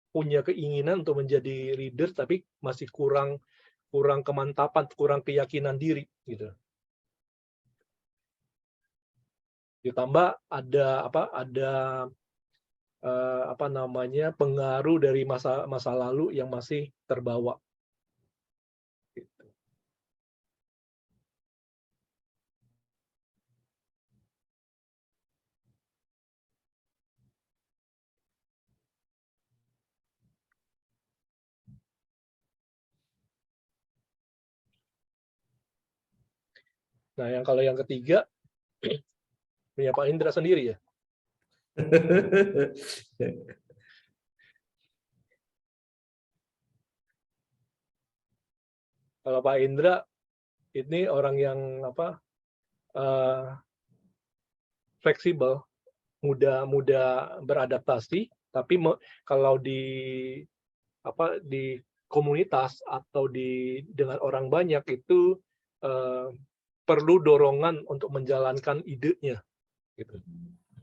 punya keinginan untuk menjadi leader tapi masih kurang kemantapan, kurang keyakinan diri gitu. Ditambah ada apa namanya pengaruh dari masa lalu yang masih terbawa. Gitu. Nah, kalau yang ketiga punya Pak Indra sendiri ya. Kalau Pak Indra ini orang yang apa fleksibel, mudah beradaptasi, tapi kalau di komunitas atau dengan orang banyak itu perlu dorongan untuk menjalankan idenya gitu.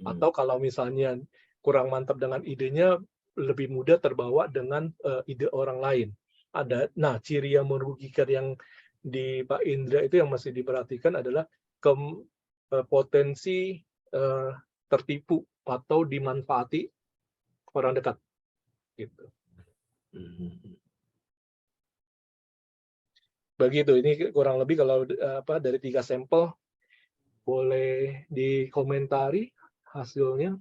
Atau kalau misalnya kurang mantap dengan idenya, lebih mudah terbawa dengan ide orang lain. Nah, ciri yang merugikan yang di Pak Indra itu yang masih diperhatikan adalah potensi tertipu atau dimanfaati orang dekat gitu. Begitu, ini kurang lebih kalau dari 3 sampel. Boleh dikomentari hasilnya.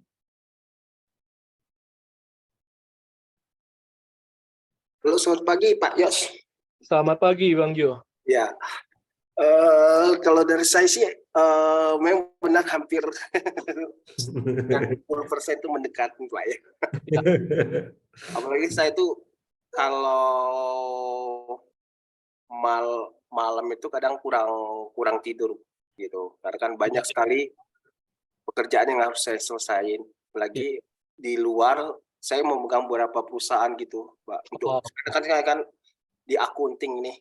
Halo, selamat pagi Pak Yos. Selamat pagi Bang Jo. Ya, kalau dari saya sih memang benar hampir 10% itu mendekati Pak ya. Apalagi saya tuh kalau malam itu kadang kurang tidur gitu. Karena kan banyak sekali pekerjaan yang harus saya selesaiin. Apalagi di luar saya memegang beberapa perusahaan gitu, Pak. Untuk kan di akunting nih,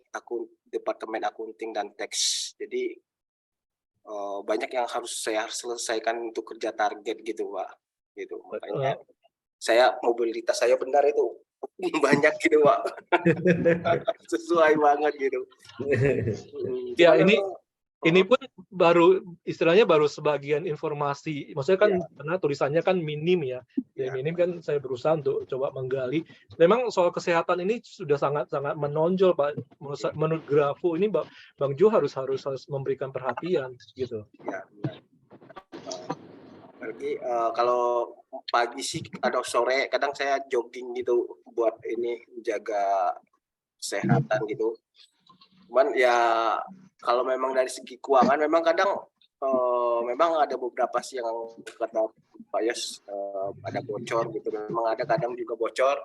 departemen akunting dan tax. Jadi banyak yang saya harus selesaikan untuk kerja target gitu, Pak. Gitu. Makanya mobilitas saya benar itu banyak gitu, Pak. Sesuai banget gitu. Ya, ini pun istilahnya baru sebagian informasi. Maksudnya kan karena tulisannya kan minim ya. Minim kan saya berusaha untuk coba menggali. Memang soal kesehatan ini sudah sangat menonjol, Pak. Menurut Grafo ini Bang Jo harus memberikan perhatian gitu. Ya, berarti kalau pagi sih atau sore kadang saya jogging gitu buat ini menjaga kesehatan gitu. Cuman ya kalau memang dari segi keuangan memang kadang memang ada beberapa sih yang kata Pak Yos ada bocor gitu, memang ada kadang juga bocor.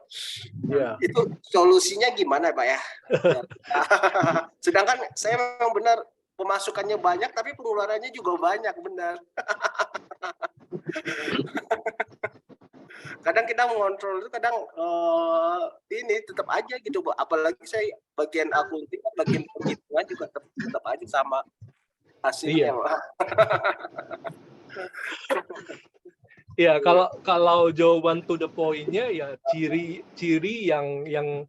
Itu solusinya gimana Pak ya? Sedangkan saya memang benar pemasukannya banyak tapi pengeluarannya juga banyak benar. Kadang kita mengontrol itu kadang ini tetap aja gitu, apalagi saya bagian akunting, bagian perhitungan juga tetap aja sama hasilnya. Iya, kalau jawaban to the point-nya ya ciri yang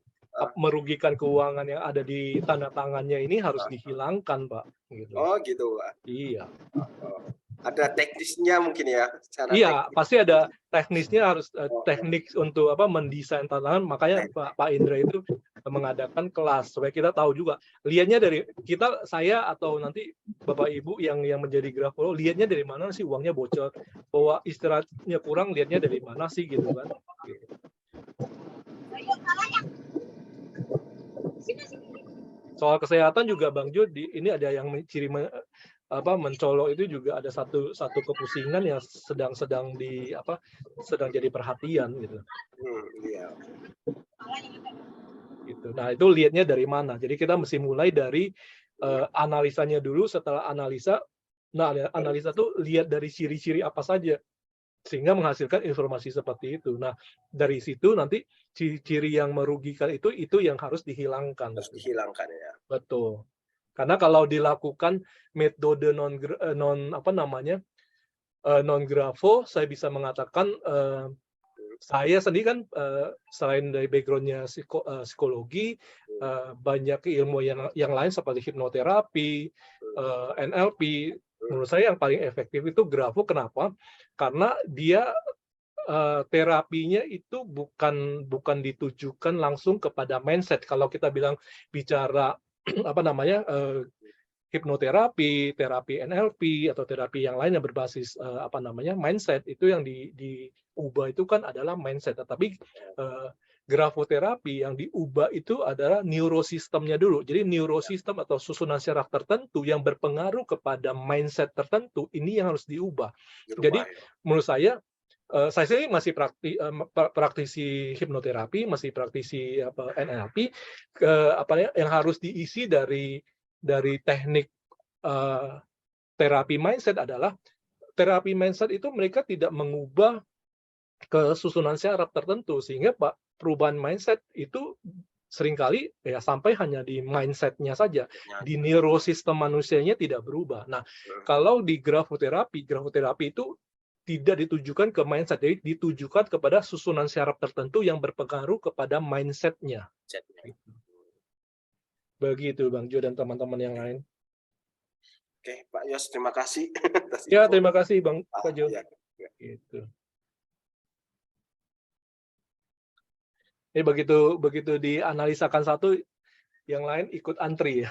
merugikan keuangan yang ada di tanda tangannya ini harus dihilangkan, Pak. Gitu. Oh gitu, Pak. Iya. Ada teknisnya mungkin ya? Iya, pasti ada teknisnya, harus teknik untuk mendesain tantangan. Makanya Pak Indra itu mengadakan kelas supaya kita tahu juga. Lihatnya dari saya atau nanti Bapak Ibu yang menjadi grafolog, lihatnya dari mana sih uangnya bocor, bahwa istirahatnya kurang, lihatnya dari mana sih gitu kan. Soal kesehatan juga Bang Jo, ini ada yang ciri mencolok itu juga ada satu kepusingan yang sedang jadi perhatian gitu. Iya. Gitu. Nah, itu lihatnya dari mana. Jadi kita mesti mulai dari analisanya dulu. Setelah analisa tuh lihat dari ciri-ciri apa saja sehingga menghasilkan informasi seperti itu. Nah, dari situ nanti ciri-ciri yang merugikan itu yang harus dihilangkan. Harus dihilangkan ya. Betul. Karena kalau dilakukan metode non grafo, saya bisa mengatakan saya sendiri kan selain dari background-nya psikologi, banyak ilmu yang lain seperti hipnoterapi, NLP. Menurut saya yang paling efektif itu grafo. Kenapa? Karena dia terapinya itu bukan ditujukan langsung kepada mindset. Kalau kita bicara hipnoterapi, terapi NLP atau terapi yang lain yang berbasis mindset, itu yang diubah itu kan adalah mindset. Tetapi grafoterapi yang diubah itu adalah neurosistemnya dulu. Jadi neurosistem atau susunan syaraf tertentu yang berpengaruh kepada mindset tertentu, ini yang harus diubah. Jadi menurut saya sendiri masih praktisi hipnoterapi, masih praktisi NLP, yang harus diisi dari teknik terapi mindset adalah terapi mindset itu mereka tidak mengubah kesusunan syaraf tertentu, sehingga perubahan mindset itu seringkali ya sampai hanya di mindset-nya saja, Ya. di neurosistem manusianya tidak berubah. Nah, kalau di grafoterapi itu tidak ditujukan ke mindset, jadi ditujukan kepada susunan syaraf tertentu yang berpengaruh kepada mindset-nya. Begitu Bang Jo dan teman-teman yang lain. Oke, Pak Yos, terima kasih. atas Ya, info. terima kasih Bang Pak Jo. Ya. Gitu. Ini begitu dianalisakan satu, yang lain ikut antri ya.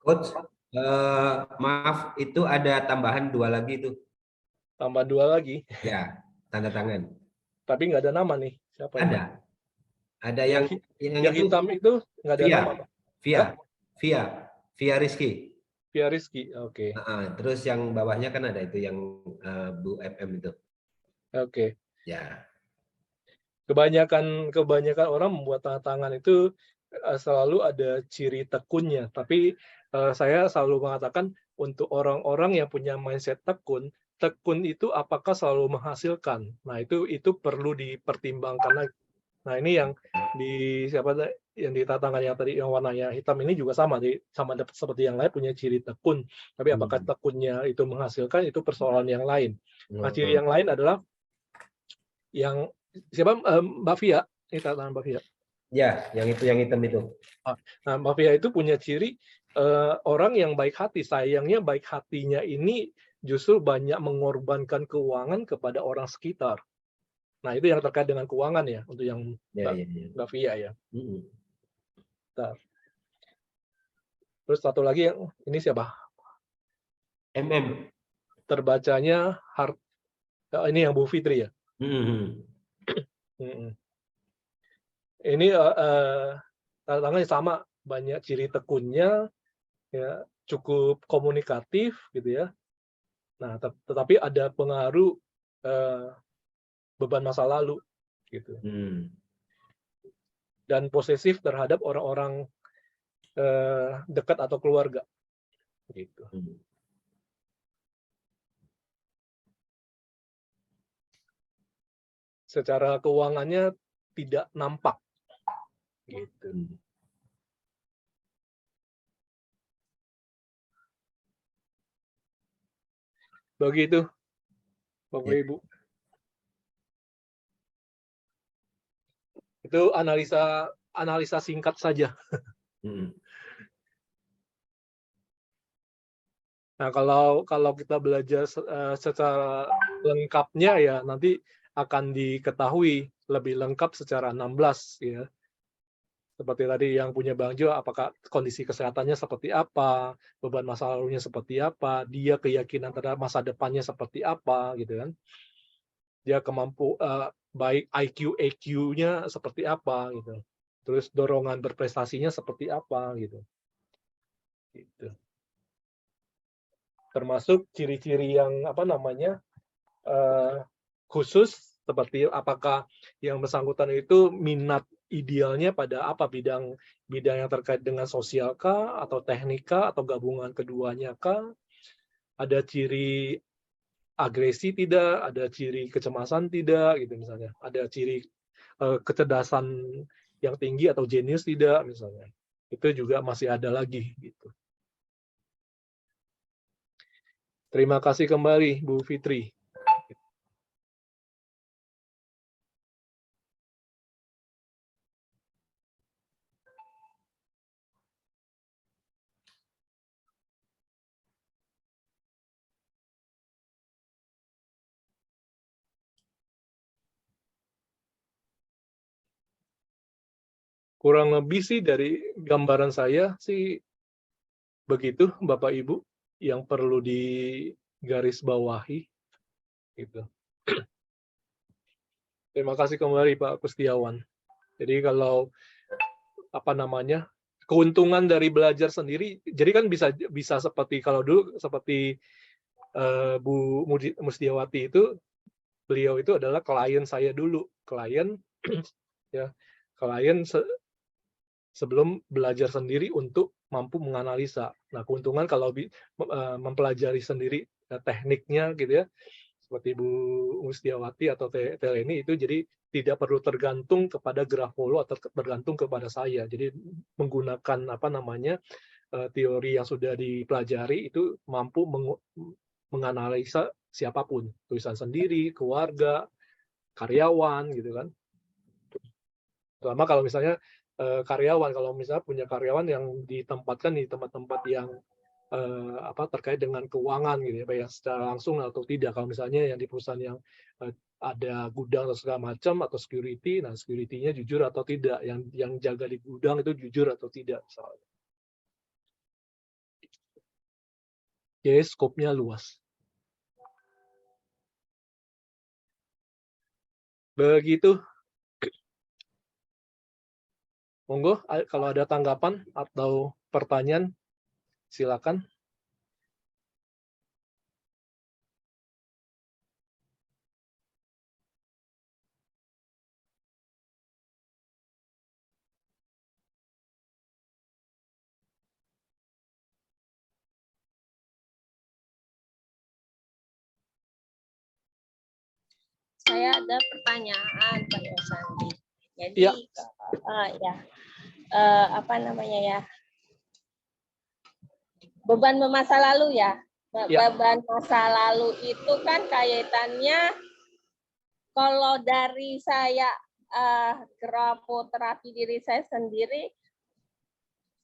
Coach, maaf, itu ada tambahan 2 lagi tuh. Tambah 2 lagi, Ya, tanda tangan. tapi nggak ada nama nih. Siapa ini? Ada Yang yang itu hitam itu nggak ada Via, nama, Pak. Via Rizky. Via Rizky, oke. Terus yang bawahnya kan ada itu yang Bu FM itu. Oke. Ya. Kebanyakan orang membuat tanda tangan itu selalu ada ciri tekunnya, tapi saya selalu mengatakan untuk orang-orang yang punya mindset tekun itu apakah selalu menghasilkan. Nah, itu perlu dipertimbangkan lagi. Nah, ini yang yang di tantangan yang tadi yang warnanya hitam ini juga sama seperti yang lain punya ciri tekun, tapi apakah tekunnya itu menghasilkan, itu persoalan yang lain. Nah, ciri yang lain adalah yang siapa, Mbak Via, ini tantangan Mbak Via. Ya, yang hitam itu. Nah, Mbak Via itu punya ciri orang yang baik hati. Sayangnya baik hatinya ini justru banyak mengorbankan keuangan kepada orang sekitar. Nah, itu yang terkait dengan keuangan ya, untuk yang Mbak Via ya. Bentar. Terus satu lagi yang ini siapa? Terbacanya ini yang Bu Fitri ya. Ini tantangannya sama, banyak ciri tekunnya, ya cukup komunikatif gitu ya. Nah, tetapi ada pengaruh beban masa lalu gitu. Dan posesif terhadap orang-orang dekat atau keluarga gitu. Secara keuangannya tidak nampak gitu. Begitu Bapak Ibu. Itu analisa singkat saja. Nah, kalau kita belajar secara lengkapnya ya nanti akan diketahui lebih lengkap secara 16 ya. Seperti tadi yang punya Bang Jo, apakah kondisi kesehatannya seperti apa, beban masa lalunya seperti apa, dia keyakinan terhadap masa depannya seperti apa gitu kan. Dia baik IQ, EQ-nya seperti apa gitu. Terus dorongan berprestasinya seperti apa gitu. Gitu. Termasuk ciri-ciri yang khusus seperti apakah yang bersangkutan itu minat idealnya pada apa, bidang yang terkait dengan sosial kah atau teknik kah atau gabungan keduanya kah, ada ciri agresi tidak, ada ciri kecemasan tidak gitu misalnya, ada ciri kecerdasan yang tinggi atau jenius tidak misalnya, itu juga masih ada lagi gitu. Terima kasih kembali Bu Fitri. Kurang lebih sih dari gambaran saya sih begitu Bapak Ibu yang perlu digarisbawahi gitu. Terima kasih kembali Pak Kustiawan. Jadi kalau keuntungan dari belajar sendiri, jadi kan bisa seperti kalau dulu seperti Bu Mustiawati itu, beliau itu adalah klien saya dulu, klien ya, klien sebelum belajar sendiri untuk mampu menganalisa. Nah, keuntungan kalau mempelajari sendiri tekniknya gitu ya, seperti Bu Mustiawati atau Teleni itu, jadi tidak perlu tergantung kepada grafolo atau tergantung kepada saya. Jadi menggunakan apa namanya teori yang sudah dipelajari itu mampu menganalisa siapapun, tulisan sendiri, keluarga, karyawan gitu kan. Terutama kalau misalnya karyawan, kalau misalnya punya karyawan yang ditempatkan di tempat-tempat yang terkait dengan keuangan gitu ya, baik secara langsung atau tidak. Kalau misalnya yang di perusahaan yang ada gudang atau segala macam atau security, nah security-nya jujur atau tidak, yang jaga di gudang itu jujur atau tidak misalnya. Jadi skopnya luas. Begitu. Monggo kalau ada tanggapan atau pertanyaan silakan. Saya ada pertanyaan Pak Yosandi. Jadi Ya. apa namanya ya? Beban masa lalu ya. Ya. Beban masa lalu itu kan kaitannya kalau dari saya grafoterapi diri saya sendiri,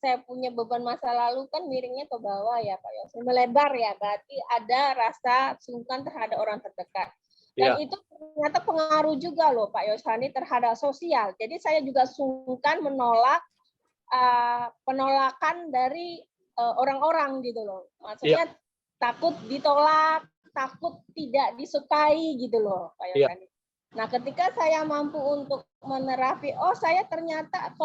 saya punya beban masa lalu kan miringnya ke bawah ya Pak Yosandi, melebar ya, berarti ada rasa sungkan terhadap orang terdekat. Dan itu ternyata pengaruh juga loh Pak Yosandi terhadap sosial. Jadi saya juga sungkan menolak penolakan dari orang-orang gitu loh. Maksudnya takut ditolak, takut tidak disukai gitu loh Pak Yosandi. Nah, ketika saya mampu untuk menerapi, oh saya ternyata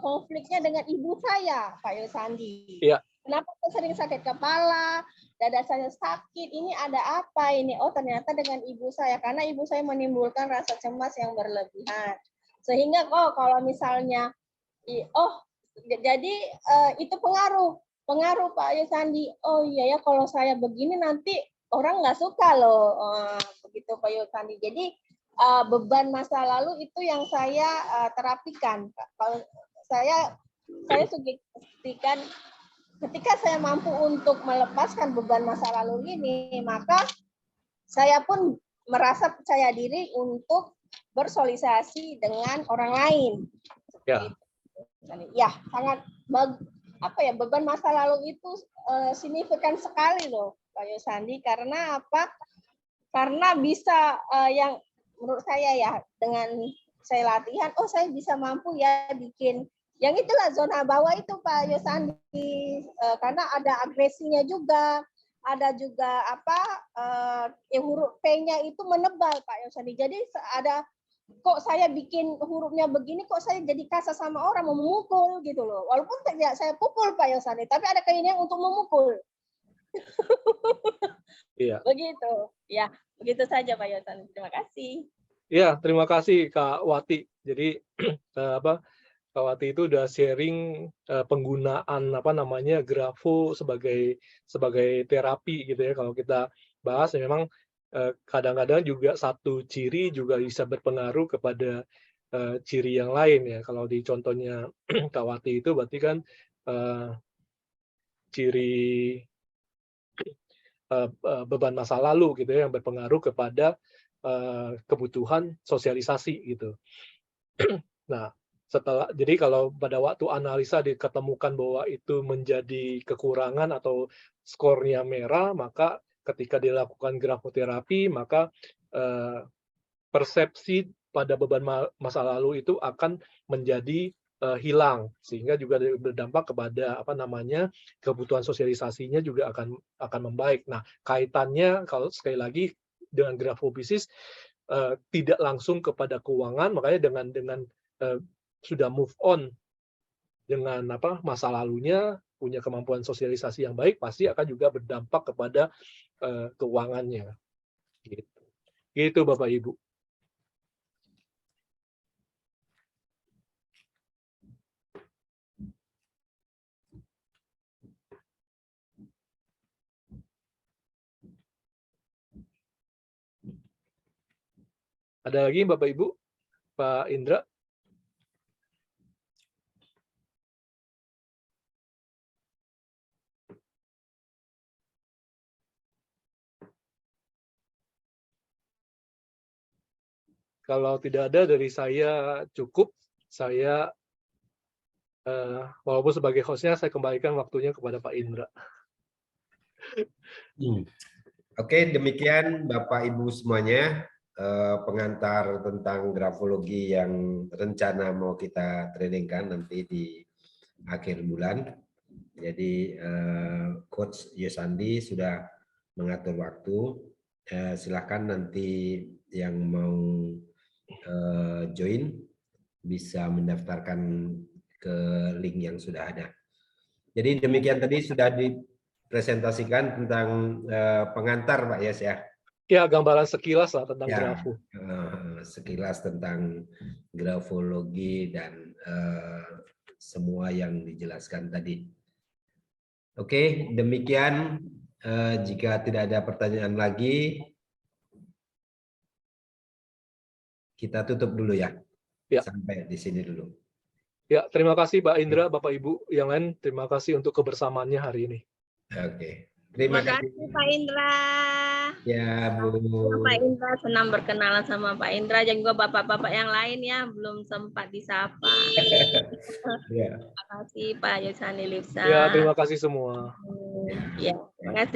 konfliknya dengan ibu saya, Pak Yosandi. Kenapa saya sering sakit kepala, dada saya sakit, ini ada apa ini? Oh ternyata dengan ibu saya, karena ibu saya menimbulkan rasa cemas yang berlebihan. Sehingga kalau misalnya, jadi itu pengaruh Pak Yosandi. Oh iya ya, kalau saya begini nanti orang nggak suka loh, begitu Pak Yosandi. Jadi beban masa lalu itu yang saya terapikan. Kalau saya sugestikan ketika saya mampu untuk melepaskan beban masa lalu ini, maka saya pun merasa percaya diri untuk bersosialisasi dengan orang lain. Ya, sangat beban masa lalu itu signifikan sekali loh Pak Yosandi, karena apa? Karena bisa yang menurut saya ya, dengan saya latihan, oh saya bisa mampu ya bikin yang itulah zona bawah itu Pak Yosandi, karena ada agresinya juga, ada juga huruf P-nya itu menebal Pak Yosandi. Jadi ada kok saya bikin hurufnya begini, kok saya jadi kasar sama orang, mau memukul gitu loh. Walaupun tidak saya pukul Pak Yosandi, tapi ada keinginan untuk memukul. Begitu. Ya, begitu saja Pak Yosandi. Terima kasih. Ya, terima kasih Kak Wati. Jadi Kak Wati itu udah sharing penggunaan grafo sebagai terapi gitu ya. Kalau kita bahas memang kadang-kadang juga satu ciri juga bisa berpengaruh kepada ciri yang lain ya. Kalau di contohnya Kak Wati itu berarti kan ciri beban masa lalu gitu ya, yang berpengaruh kepada kebutuhan sosialisasi gitu. Nah, jadi kalau pada waktu analisa diketemukan bahwa itu menjadi kekurangan atau skornya merah, maka ketika dilakukan grafoterapi, maka persepsi pada beban masa lalu itu akan menjadi hilang, sehingga juga berdampak kepada kebutuhan sosialisasinya juga akan membaik. Nah, kaitannya kalau sekali lagi dengan grafobisnis tidak langsung kepada keuangan, makanya dengan sudah move on dengan masa lalunya, punya kemampuan sosialisasi yang baik, pasti akan juga berdampak kepada keuangannya. Gitu Bapak Ibu. Ada lagi Bapak Ibu? Pak Indra? Kalau tidak ada dari saya cukup. Saya walaupun sebagai hostnya saya kembalikan waktunya kepada Pak Indra. Oke, demikian Bapak Ibu semuanya pengantar tentang grafologi yang rencana mau kita trainingkan nanti di akhir bulan. Jadi Coach Yosandi sudah mengatur waktu. Silakan nanti yang mau join bisa mendaftarkan ke link yang sudah ada. Jadi demikian tadi sudah dipresentasikan tentang pengantar Pak Yes ya. Ya, gambaran sekilas lah tentang Ya, grafo. sekilas tentang grafologi dan semua yang dijelaskan tadi. Oke, demikian. Jika tidak ada pertanyaan lagi, kita tutup dulu ya. Ya. Sampai di sini dulu. Ya, terima kasih Pak Indra, Bapak Ibu yang lain. Terima kasih untuk kebersamaannya hari ini. Oke. Terima kasih Pak Indra. Ya, Bu. Pak Indra, senang berkenalan sama Pak Indra dan juga bapak-bapak yang lain ya, belum sempat disapa. Ya. Terima kasih Pak Yosandi Lipsa. Ya, terima kasih semua. Ya, terima kasih.